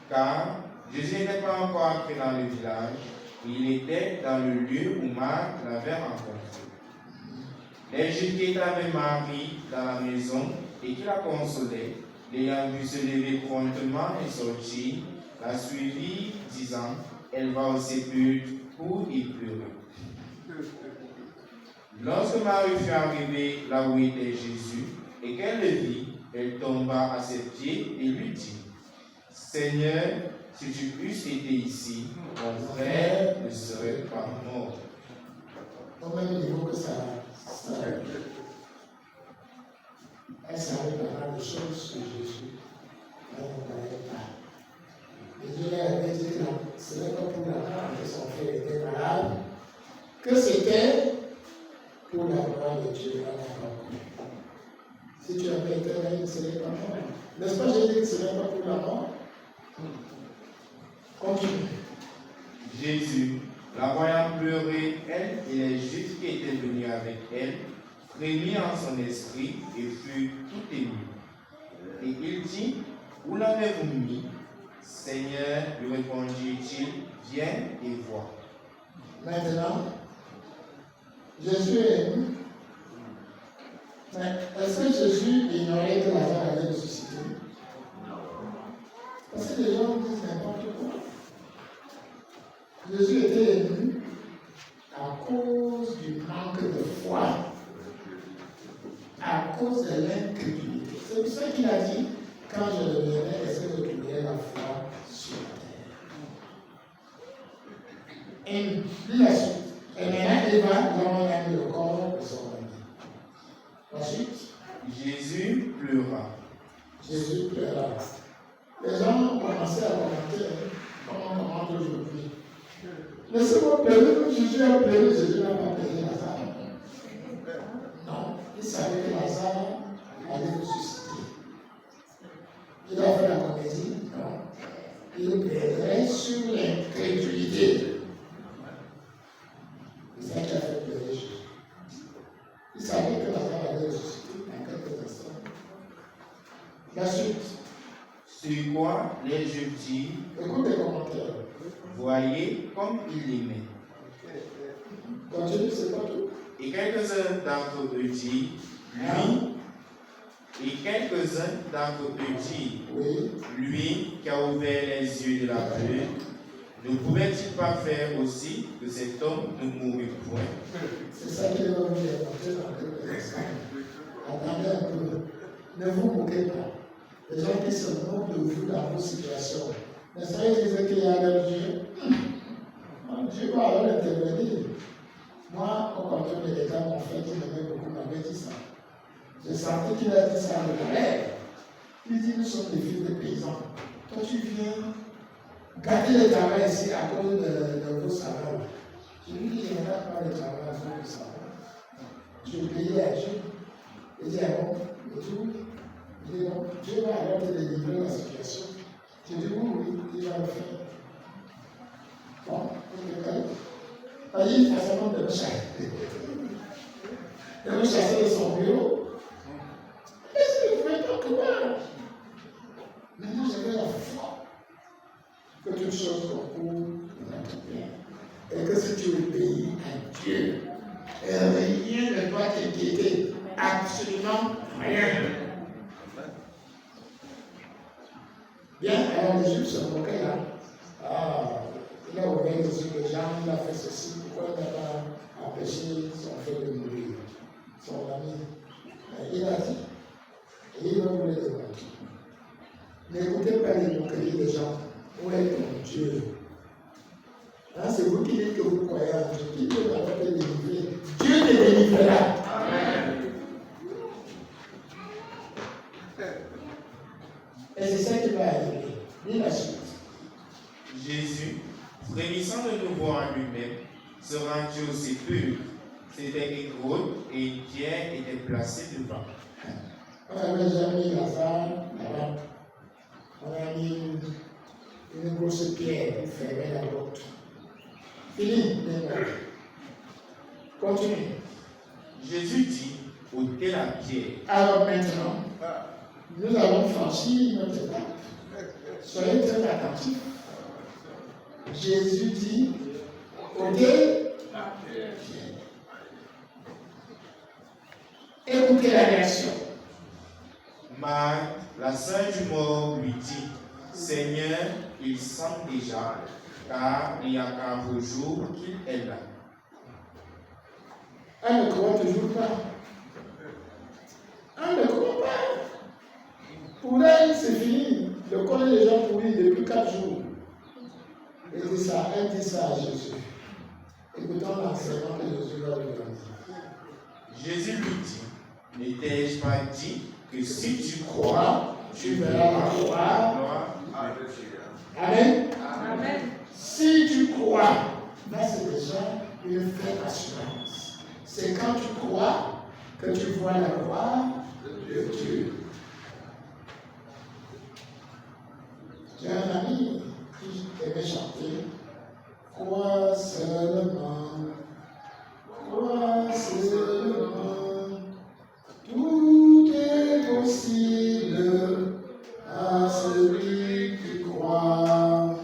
Car Jésus n'était pas encore entré dans le village, il était dans le lieu où Marthe l'avait rencontré. Les Juifs qui étaient avec Marie dans la maison et qui la consolaient, l'ayant vu se lever promptement et sortir, la suivit, disant, elle va au sépulcre pour y pleurer. Lorsque Marie fut arrivée là où était Jésus, et qu'elle le vit, elle tomba à ses pieds et lui dit, Seigneur, si tu eusses été ici, mon frère ne serait pas mort. Au même niveau que ça. Elle savait pas mal de choses que Jésus ne parlait pas. Jésus avait dit que ce n'est pas pour la mort que son frère était malade, que c'était pour la gloire de Dieu. Si tu avais été là, il ne serait pas mort. N'est-ce pas, j'ai dit que ce n'est pas pour la mort? Continue. Jésus, la voyant pleurer, elle et les Juifs qui étaient venus avec elle, frémit en son esprit et fut tout ému. Et il dit, où l'avez-vous mis? Seigneur, lui répondit-il, viens et vois. Maintenant, Jésus est ému. Mais est-ce que Jésus ignorait que Lazare allait ressusciter? Parce que les gens disent n'importe quoi. Jésus était ému à cause du manque de foi, à cause de l'incrédulité. C'est pour ça qu'il a dit, quand je reviendrai, est-ce que je trouverai la foi sur la terre? Et lis la suite. Et maintenant, il va dans le corps de son ami. Ensuite, Jésus pleura. Jésus pleura. Les gens ont commencé à commenter comme on commente aujourd'hui. Laissez-moi pleurer comme Jésus a pleuré. Jésus n'a pas pleuré Lazare. Non, il savait que Lazare allait ressusciter. Il a fait la comédie. Non. Il pleurait sur l'incrédulité. C'est ça qui a fait pleurer Jésus. Il savait que Lazare allait ressusciter dans quelques instants. La suite. Sur quoi les Juifs dirent, Écoute les commentaires. voyez comme il l'aimait. Continue, c'est pas tout. Et quelques-uns d'entre eux dirent, lui, Oui. Lui qui a ouvert les yeux de la vue, ne pouvait-il pas faire aussi que cet homme ne mourût point? C'est ça qu'il va vous démontrer dans quelques instants. Attendez un peu. Ne vous moquez pas. Les gens qui se moquent de vous dans vos situations. N'est-ce pas, ils disent qu'il y a leur Dieu? Dieu va alors intervenir. Moi, au contrôle de l'État, mon frère qui m'aimait beaucoup m'avait dit ça. J'ai senti qu'il a dit ça à mon père. Il dit, nous sommes des fils de paysans. Toi, tu viens gâter le travail ici à cause de vos salaires. Je lui dis, je ne garde pas le travail à cause de ça. Je vais payer à Dieu. Il dit, ah bon? Il dit, oui. Il dit, non, Dieu va alors te délivrer de la situation. Je dis, oui, il va le faire. Bon, il fait seulement de me chasser. De me chasser de son bureau. Est-ce que vous pouvez pas croire? Maintenant, j'avais la foi que toutes choses concourent à notre bien. Et que si tu obéis à Dieu, rien ne doit t'inquiéter. Absolument rien. Bien, alors les Juifs se moquaient là. Il a ouvert les yeux des gens, il a fait ceci, pourquoi il n'a pas empêché son frère de mourir, son ami? Il a dit, et il va vous le démontrer. N'écoutez pas les moqueries des gens. Où est ton Dieu? C'est vous qui dites que vous croyez en Dieu. Qui peut alors te délivrer? Dieu te délivrera. Amen. Et c'est ça qui va arriver. Dis la suite. Jésus, frémissant de nouveau en lui-même, se rendit au sépulcre. C'était une grotte et une pierre était placée devant. On n'avait jamais mis Lazare là-bas. On a mis une grosse pierre pour fermer la grotte. Fini, continue. Jésus dit, ôtez la pierre. Alors maintenant, nous allons franchir notre étape. Soyez très attentifs. Jésus dit, ôtez la pierre. Écoutez la réaction. Marthe, la sœur du mort, lui dit, Seigneur, il sent déjà, car il y a 4 jours qu'il est là. Elle ne croit toujours pas. Elle ne croit pas. Pour elle, c'est fini. Le corps des gens pourris depuis 4 jours. Elle dit ça à Jésus. Écoutons l'enseignement que Jésus va lui donner. Jésus lui dit, n'étais-je pas dit que si tu crois, tu verras la gloire. Amen. Amen. Si tu crois, là c'est déjà une vraie assurance. C'est quand tu crois que tu vois la gloire de Dieu. J'ai un ami qui aimait chanter. Crois seulement, tout est possible à celui qui croit.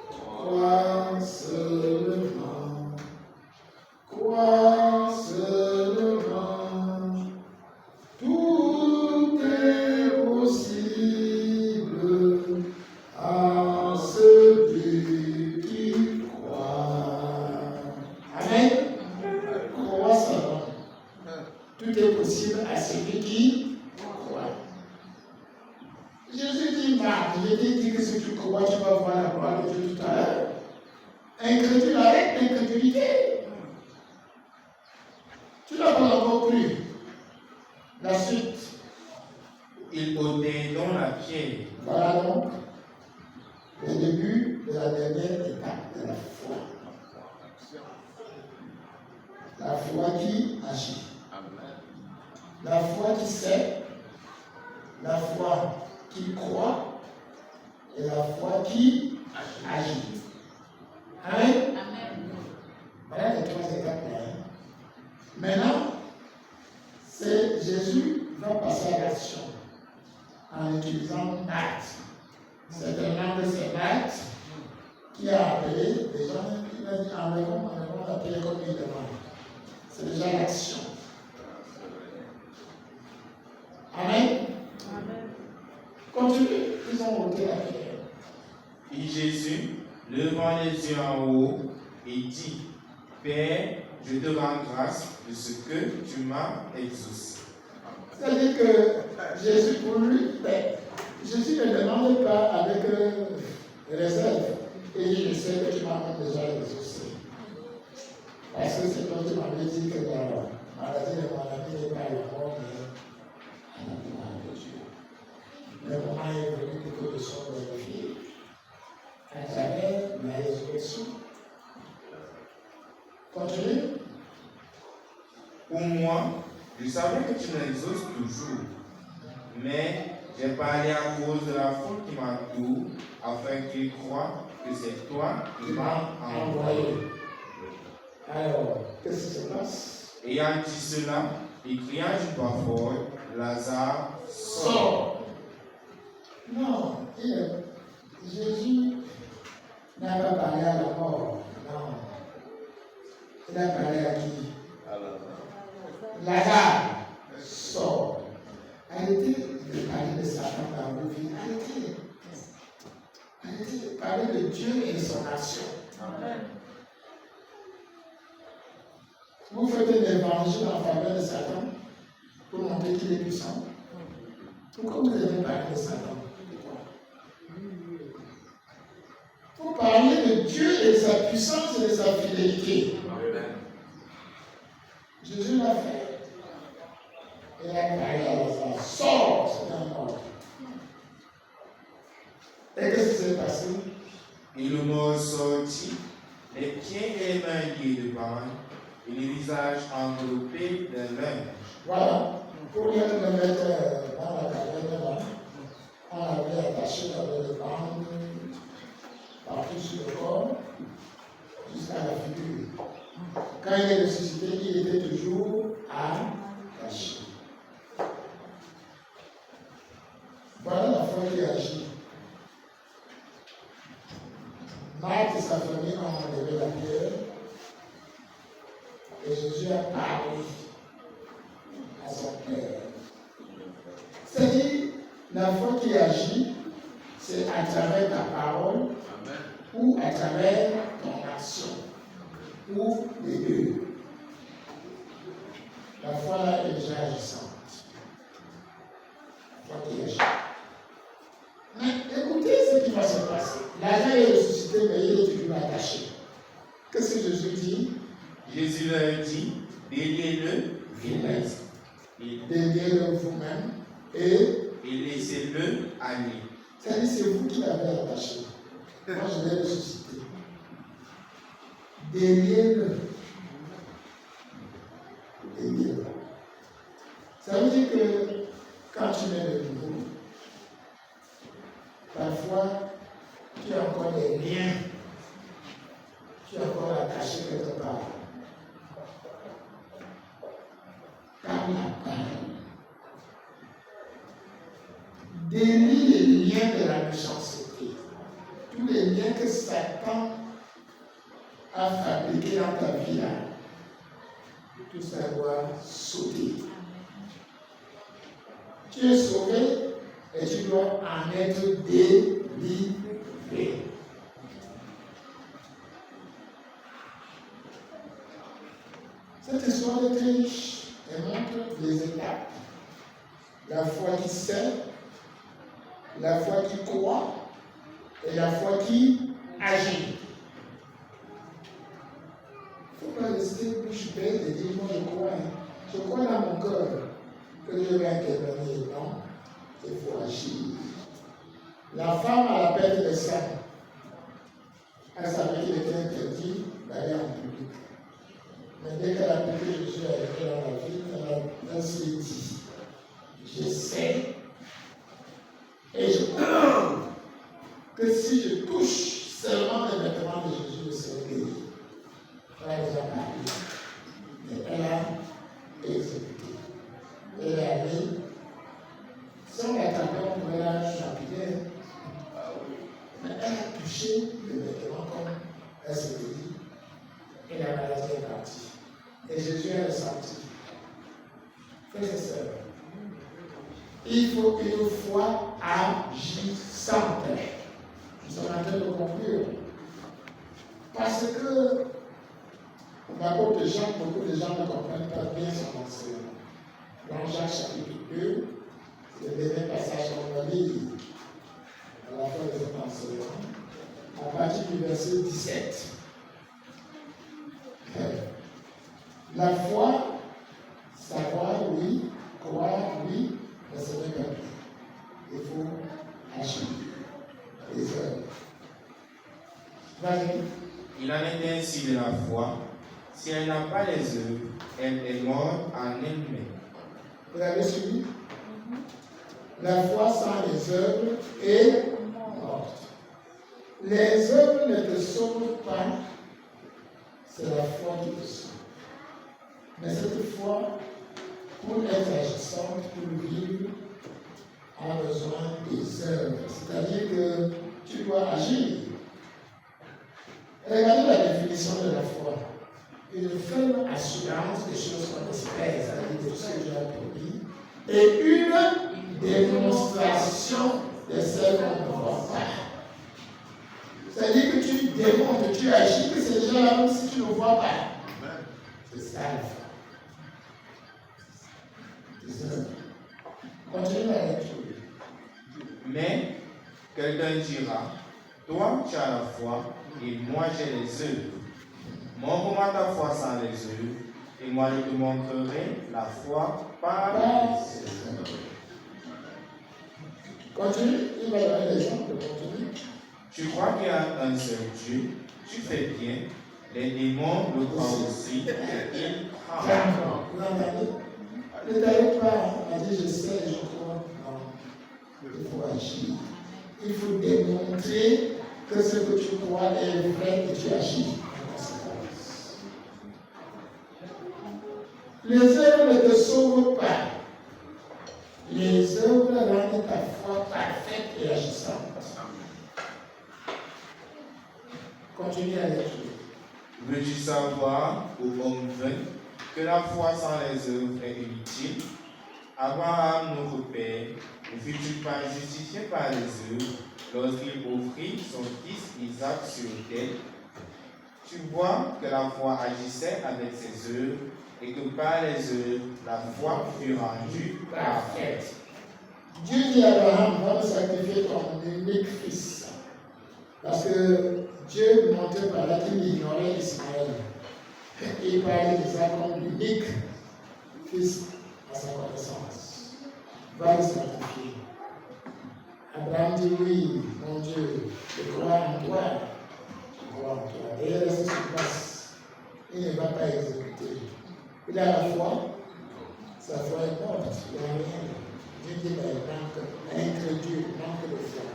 Crois seulement, tout est possible à celui qui croit. Amen. Crois seulement. Tout est possible à celui qui croit. Jésus dit, Marc, Jésus dit que si tu crois, tu vas voir la gloire de Dieu tout à l'heure. Incrédule avec incrédulité. Tu n'as pas encore cru. La suite. Il ôtait donc la pierre. Voilà donc le début de la dernière étape de la foi. La foi qui agit. La foi qui sait. La foi qui croit. Et la foi qui agit. Amen. Voilà les 3 étapes là. Maintenant, c'est Jésus va passer à l'action en utilisant Marthe. C'est un nom de ces Marthe qui a appelé des gens, il a dit on va appeler comme il demande. C'est déjà l'action. Amen. Continue, ils ont ôté la pierre. Et Jésus, levant les yeux en haut, et dit, Père, je te rends grâce de ce que tu m'as exaucé. C'est-à-dire que Jésus, pour lui, Jésus ne demande pas avec réserve. Et il dit, je sais que tu m'as déjà exaucé. Parce que c'est toi qui m'avais dit que la maladie de mon ami n'est pas la mort, mais la gloire de Dieu. Le moment est venu que tout soit glorifié à travers la résurrection. Continue. Pour moi, je savais que tu m'exauces toujours, mais j'ai parlé à cause de la foule qui m'entoure, afin qu'ils croient que c'est toi qui m'as envoyé. Alors, qu'est-ce qui se passe? Ayant dit cela, il cria d'une voix forte, Lazare, sors. Non, Jésus n'a pas parlé à la mort. Non. Il a parlé à qui? Lazare, sors. Arrêtez de parler de Satan dans vos vies. Arrêtez. Arrêtez de parler de Dieu et de son action. Amen. Vous faites un évangile en faveur de Satan pour montrer qu'il est puissant. Pourquoi vous avez parlé de Satan? Vous parlez de Dieu et de sa puissance et de sa fidélité. Jésus l'a fait. Il a parlé à Lazare. Sors, c'est un ordre. Et qu'est-ce qui s'est passé? Et le mort sortit, les pieds et les mains liés de bandes, et le visage enveloppé d'un linge. Voilà. Pour le mettre dans la caverne là, on l'avait attaché avec des bandes partout sur le corps, jusqu'à la figure. Quand il est ressuscité, il était toujours attaché. Voilà la foi qui agit. Marthe et sa famille ont enlevé la pierre. Et Jésus a parlé à son Père. C'est-à-dire, la foi qui agit, c'est à travers ta parole. Amen. Ou à travers ton action. Ou les deux. La foi là est déjà agissante. La foi qui agit. Mais écoutez ce qui va se passer. Lazare est ressuscité, mais il est toujours attaché. Qu'est-ce que Jésus dit? Jésus leur dit, déliez-le vous-même. Déliez-le vous-même et laissez-le aller. C'est-à-dire, c'est vous qui l'avez attaché. Moi, je l'ai ressuscité. Déliez-le. Déliez-le. Ça veut dire que quand tu mets le nouveau, parfois, tu as encore des liens. Tu es encore attaché quelque part. Par la parole. Délie les liens de la méchanceté. Tous les liens que Satan a fabriqués dans ta vie là. Tout ça doit sauter. Tu es sauvé et tu dois en être délivré. Cette histoire est très riche. Elle montre les étapes. La foi qui sait, la foi qui croit et la foi qui agit. Il ne faut pas rester bouche bée et dire moi je crois. Je crois dans mon cœur que Dieu va intervenir. Non, il faut agir. La femme à la perte des seins, elle savait qu'il était interdit d'aller en public. Mais dès qu'elle a pu que Jésus est arrivé dans la ville, elle s'est dit, je sais et je crois que si je touche seulement les vêtements de Jésus, je serai guéri. Elle a déjà parlé, mais elle a exécuté. Frères et sœurs, il faut une foi agissante. Nous sommes en train de conclure. Parce que l'apôtre Jean, beaucoup de gens ne comprennent pas bien son enseignement. Dans Jacques chapitre 2, c'est le dernier passage qu'on va lire à la fin de cet enseignement, à partir du verset 17. La foi, savoir, oui, croire, oui, mais ce n'est pas tout. Il faut agir. Les œuvres. Vas-y. Il en est ainsi de la foi. Si elle n'a pas les œuvres, elle est morte en elle-même. Vous avez suivi? La foi sans les œuvres est morte. Les œuvres ne te sauvent pas, c'est la foi qui te sauve. Mais cette foi, pour être agissante, pour vivre, a besoin des œuvres. C'est-à-dire que tu dois agir. Regardez la définition de la foi. Une ferme assurance des choses qu'on espère, c'est-à-dire de ce que Dieu a promis, et une démonstration de celles qu'on ne voit pas. C'est-à-dire que tu démontres, tu agis, que c'est déjà là même si tu ne vois pas. C'est ça la foi. C'est ça. Continue la lecture. Mais quelqu'un dira, toi tu as la foi et moi j'ai les œuvres. Montre-moi ta foi sans les œuvres et moi je te montrerai la foi par les œuvres. Continue, il va donner l'exemple, continue. Tu crois qu'il y a un seul Dieu, tu fais bien, les démons le croient aussi et ils craignent. Vous entendez? Ne t'arrête pas à dire je sais, je crois. Non. Il faut agir. Il faut démontrer que ce que tu crois est vrai et tu agis en conséquence. Les œuvres ne te sauvent pas. Les œuvres rendent ta foi parfaite et agissante. Continue à l'écrire. Veux-tu savoir, ô homme vain, que la foi sans les œuvres est inutile? Abraham, notre père, ne fut-il pas justifié par les œuvres lorsqu'il offrit son fils Isaac sur l'autel? Tu vois que la foi agissait avec ses œuvres et que par les œuvres, la foi fut rendue parfaite. Dieu dit à Abraham, va me sacrifier ton unique fils. Parce que Dieu montrait par là qu'il ignorait Ismaël. Il parlait d'Isaac comme l'unique fils à sa connaissance. Va le sacrifier. Abraham dit oui, mon Dieu, je crois en toi. Je crois en toi. Et il reste sur place. Il ne va pas exécuter. Il a la foi. Sa foi est morte. Il n'y a rien. Dieu dit, mais l'incrédule manque de foi.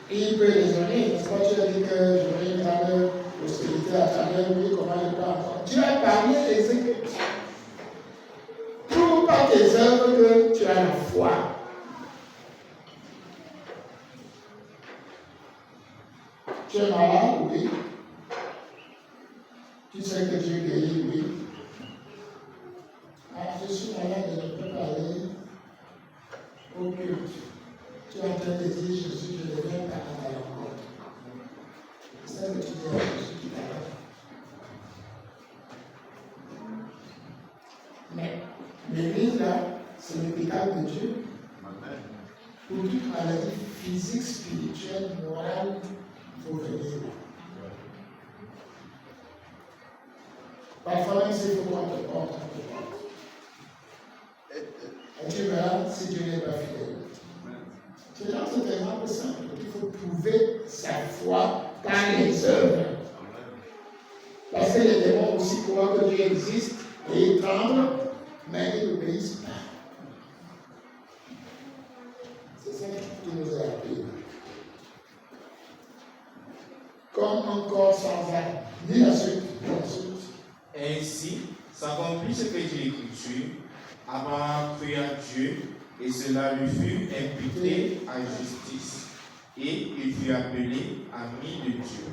Et il peut raisonner, n'est-ce pas? Tu as dit que j'aurais une grande prospérité à travers lui, comment il peut encore. Dieu a parlé, exécute. Prouve par tes œuvres que tu as la foi. Tu es malade, oui. Tu sais que Dieu guérit, oui. Ah, je suis malade, je ne peux pas aller au culte. Tu es en train de dire, Jésus, je ne viens pas à ta rencontre. C'est ça que tu dis à Jésus qui t'arrête. Mais l'église, là, c'est l'hôpital de Dieu. Pour toute maladie physique, spirituelle, morale, il faut venir là. Parfois, même s'il faut qu'on te porte, on te porte. Et tu verras si Dieu n'est pas fidèle. C'est dans cet exemple simple qu'il faut prouver sa foi par les œuvres. Parce que les démons aussi croient que Dieu existe et ils tremblent, mais ils n'obéissent pas. C'est ça qui nous a appris. Comme un corps sans âme. Ni la suite, ni la suite. Ainsi, s'accomplit ce que dit l'Écriture. Abraham crut à Dieu et cela lui fut imputé à justice. Et il fut appelé ami de Dieu.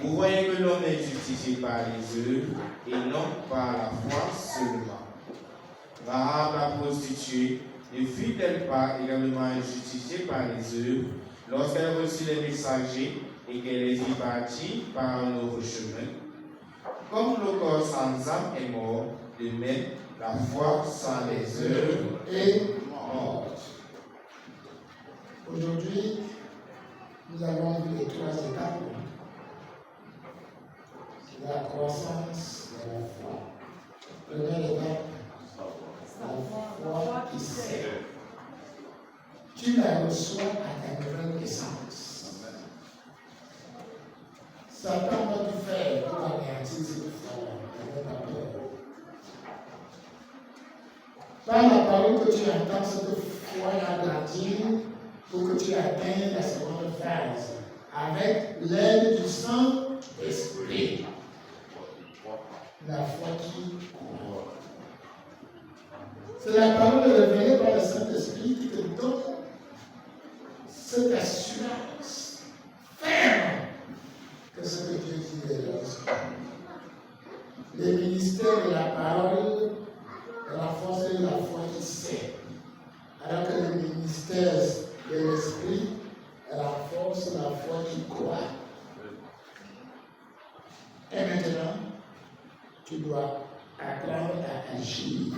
Vous voyez que l'homme est justifié par les œuvres et non par la foi seulement. Rahab la prostituée ne fut-elle pas également justifiée par les œuvres lorsqu'elle reçut les messagers et qu'elle les y partit par un autre chemin? Comme le corps sans âme est mort, de même, la foi sans les œuvres est morte. Aujourd'hui, nous avons vu les 3 étapes. La croissance de la foi. Première étape, la foi qui sait. Tu la reçois à ta nouvelle naissance. Satan va tout faire pour anéantir cette foi. Par la parole que tu entends, cette foi va grandir pour que tu atteignes la seconde phase avec l'aide du Saint-Esprit. La foi qui croit. C'est la parole révélée par le Saint-Esprit qui te donne cette assurance ferme que ce que Dieu dit est lorsque le ministère de la parole renforce la foi qui sait, alors que le ministère de l'Esprit renforce la foi qui croit. Et maintenant, tu dois apprendre à agir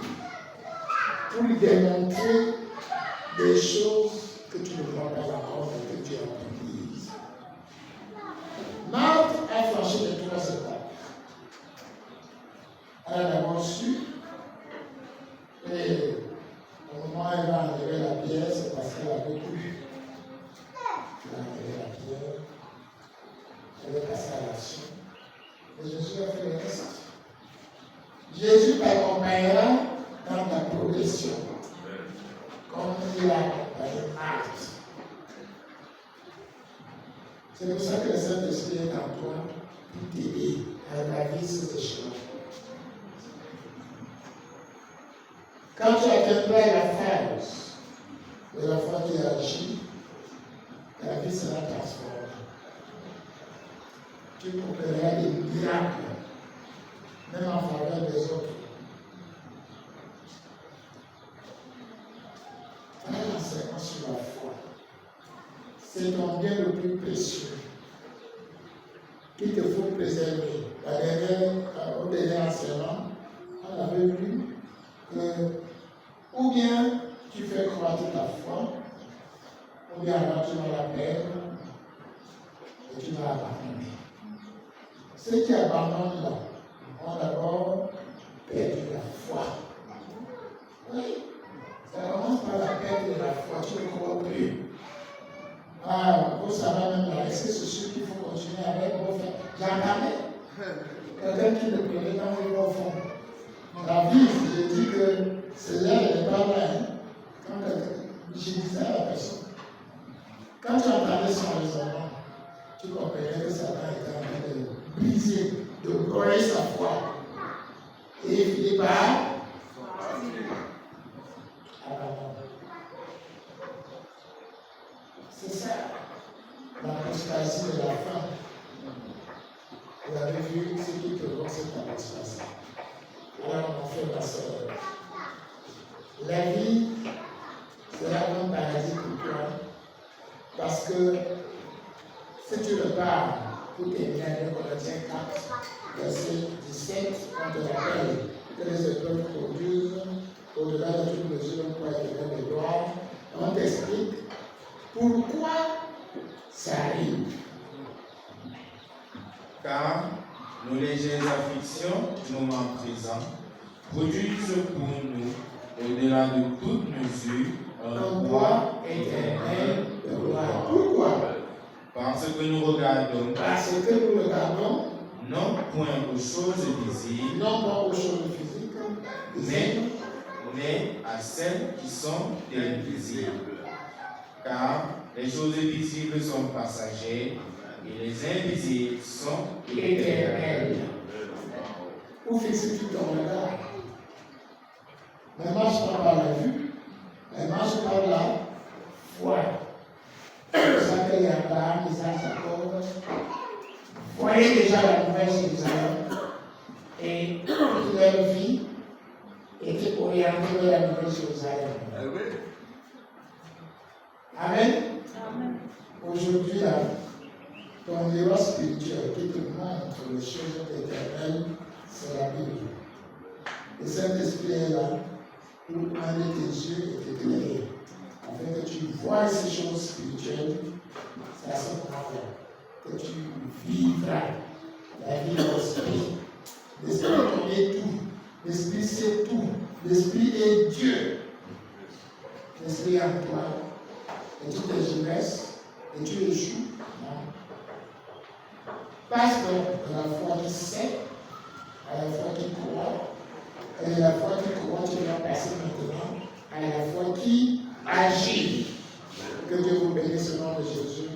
pour lui démontrer des choses que tu ne vois pas encore et que tu as comprises. Marthe a franchi les 3 étapes. Elle a d'abord su, et au moment où elle va enlever la pierre, c'est parce qu'elle avait cru. Elle a enlevé la pierre, elle est passée à l'action, et Jésus a fait le reste. Jésus t'accompagnera dans ta progression, comme il a accompagné Marthe. C'est pour ça que le Saint-Esprit est en toi pour t'aider à gravir ces échelons. Quand tu atteindras la phase de la foi qui agit, ta vie sera transformée. Tu opéreras des miracles, même en faveur des autres. Un enseignement sur la foi. C'est ton bien le plus précieux qu'il te faut préserver. Au dernier enseignement, on avait vu que ou bien tu fais croître ta foi, ou bien alors tu vas la perdre et tu vas abandonner. Ceux qui abandonnent là ont d'abord perdu la foi. Oui, ça commence par la perte de la foi, tu ne crois plus. Vous savez même là, est-ce que c'est sûr qu'il faut continuer avec vos frères? J'entendais quelqu'un qui le prenait dans le au fond. La vie, je dis que c'est là, elle n'est pas là. Quand je disais à la personne, quand tu entendais son raisonnement, tu comprenais que Satan était en train de briser, de broyer sa foi. Et il finit par abandonner. C'est ça, l'apostasie de la fin. Vous avez vu ce qui provoque cette apostasie. Alors, mon frère, ma soeur, la vie sera un paradis pour toi, parce que si tu le parles pour terminer avec Corinthiens 4, verset 17, on te rappelle que les épreuves produisent au-delà de toute mesure un poids éternel de gloire. On t'explique pourquoi ça arrive. Car nos légères afflictions du moment présent produisent pour nous, au-delà de toute mesure, un poids éternel de gloire. Pourquoi? Parce que nous regardons, non point aux choses visibles, non pas aux choses physiques, mais à celles qui sont invisibles. Car les choses visibles sont passagères et les invisibles sont éternelles. Où fixes-tu ton regard? Ne marche pas par la vue, mais marche par la foi. C'est pour ça qu'il y a Abraham, Isaac, Jacob. Voyez déjà la nouvelle Jérusalem et toute leur vie était orienter vers la Nouvelle Jérusalem. Amen. Aujourd'hui, là, ton miroir spirituel qui te montre les choses éternelles, c'est la Bible. Le Saint-Esprit est là pour prendre tes yeux et t'éclairer, afin que tu vois ces choses spirituelles. C'est la seule manière que tu vivras la vie de l'Esprit. L'Esprit connaît tout. L'Esprit sait tout. L'Esprit est Dieu. L'Esprit est en toi. Et tu te jeunesse. Et tu échoues. Non. Passe donc de la foi qui sait à la foi qui croit. Et de la foi qui croit, tu vas passer maintenant à la foi qui agit. Que Dieu vous bénisse au nom de Jésus.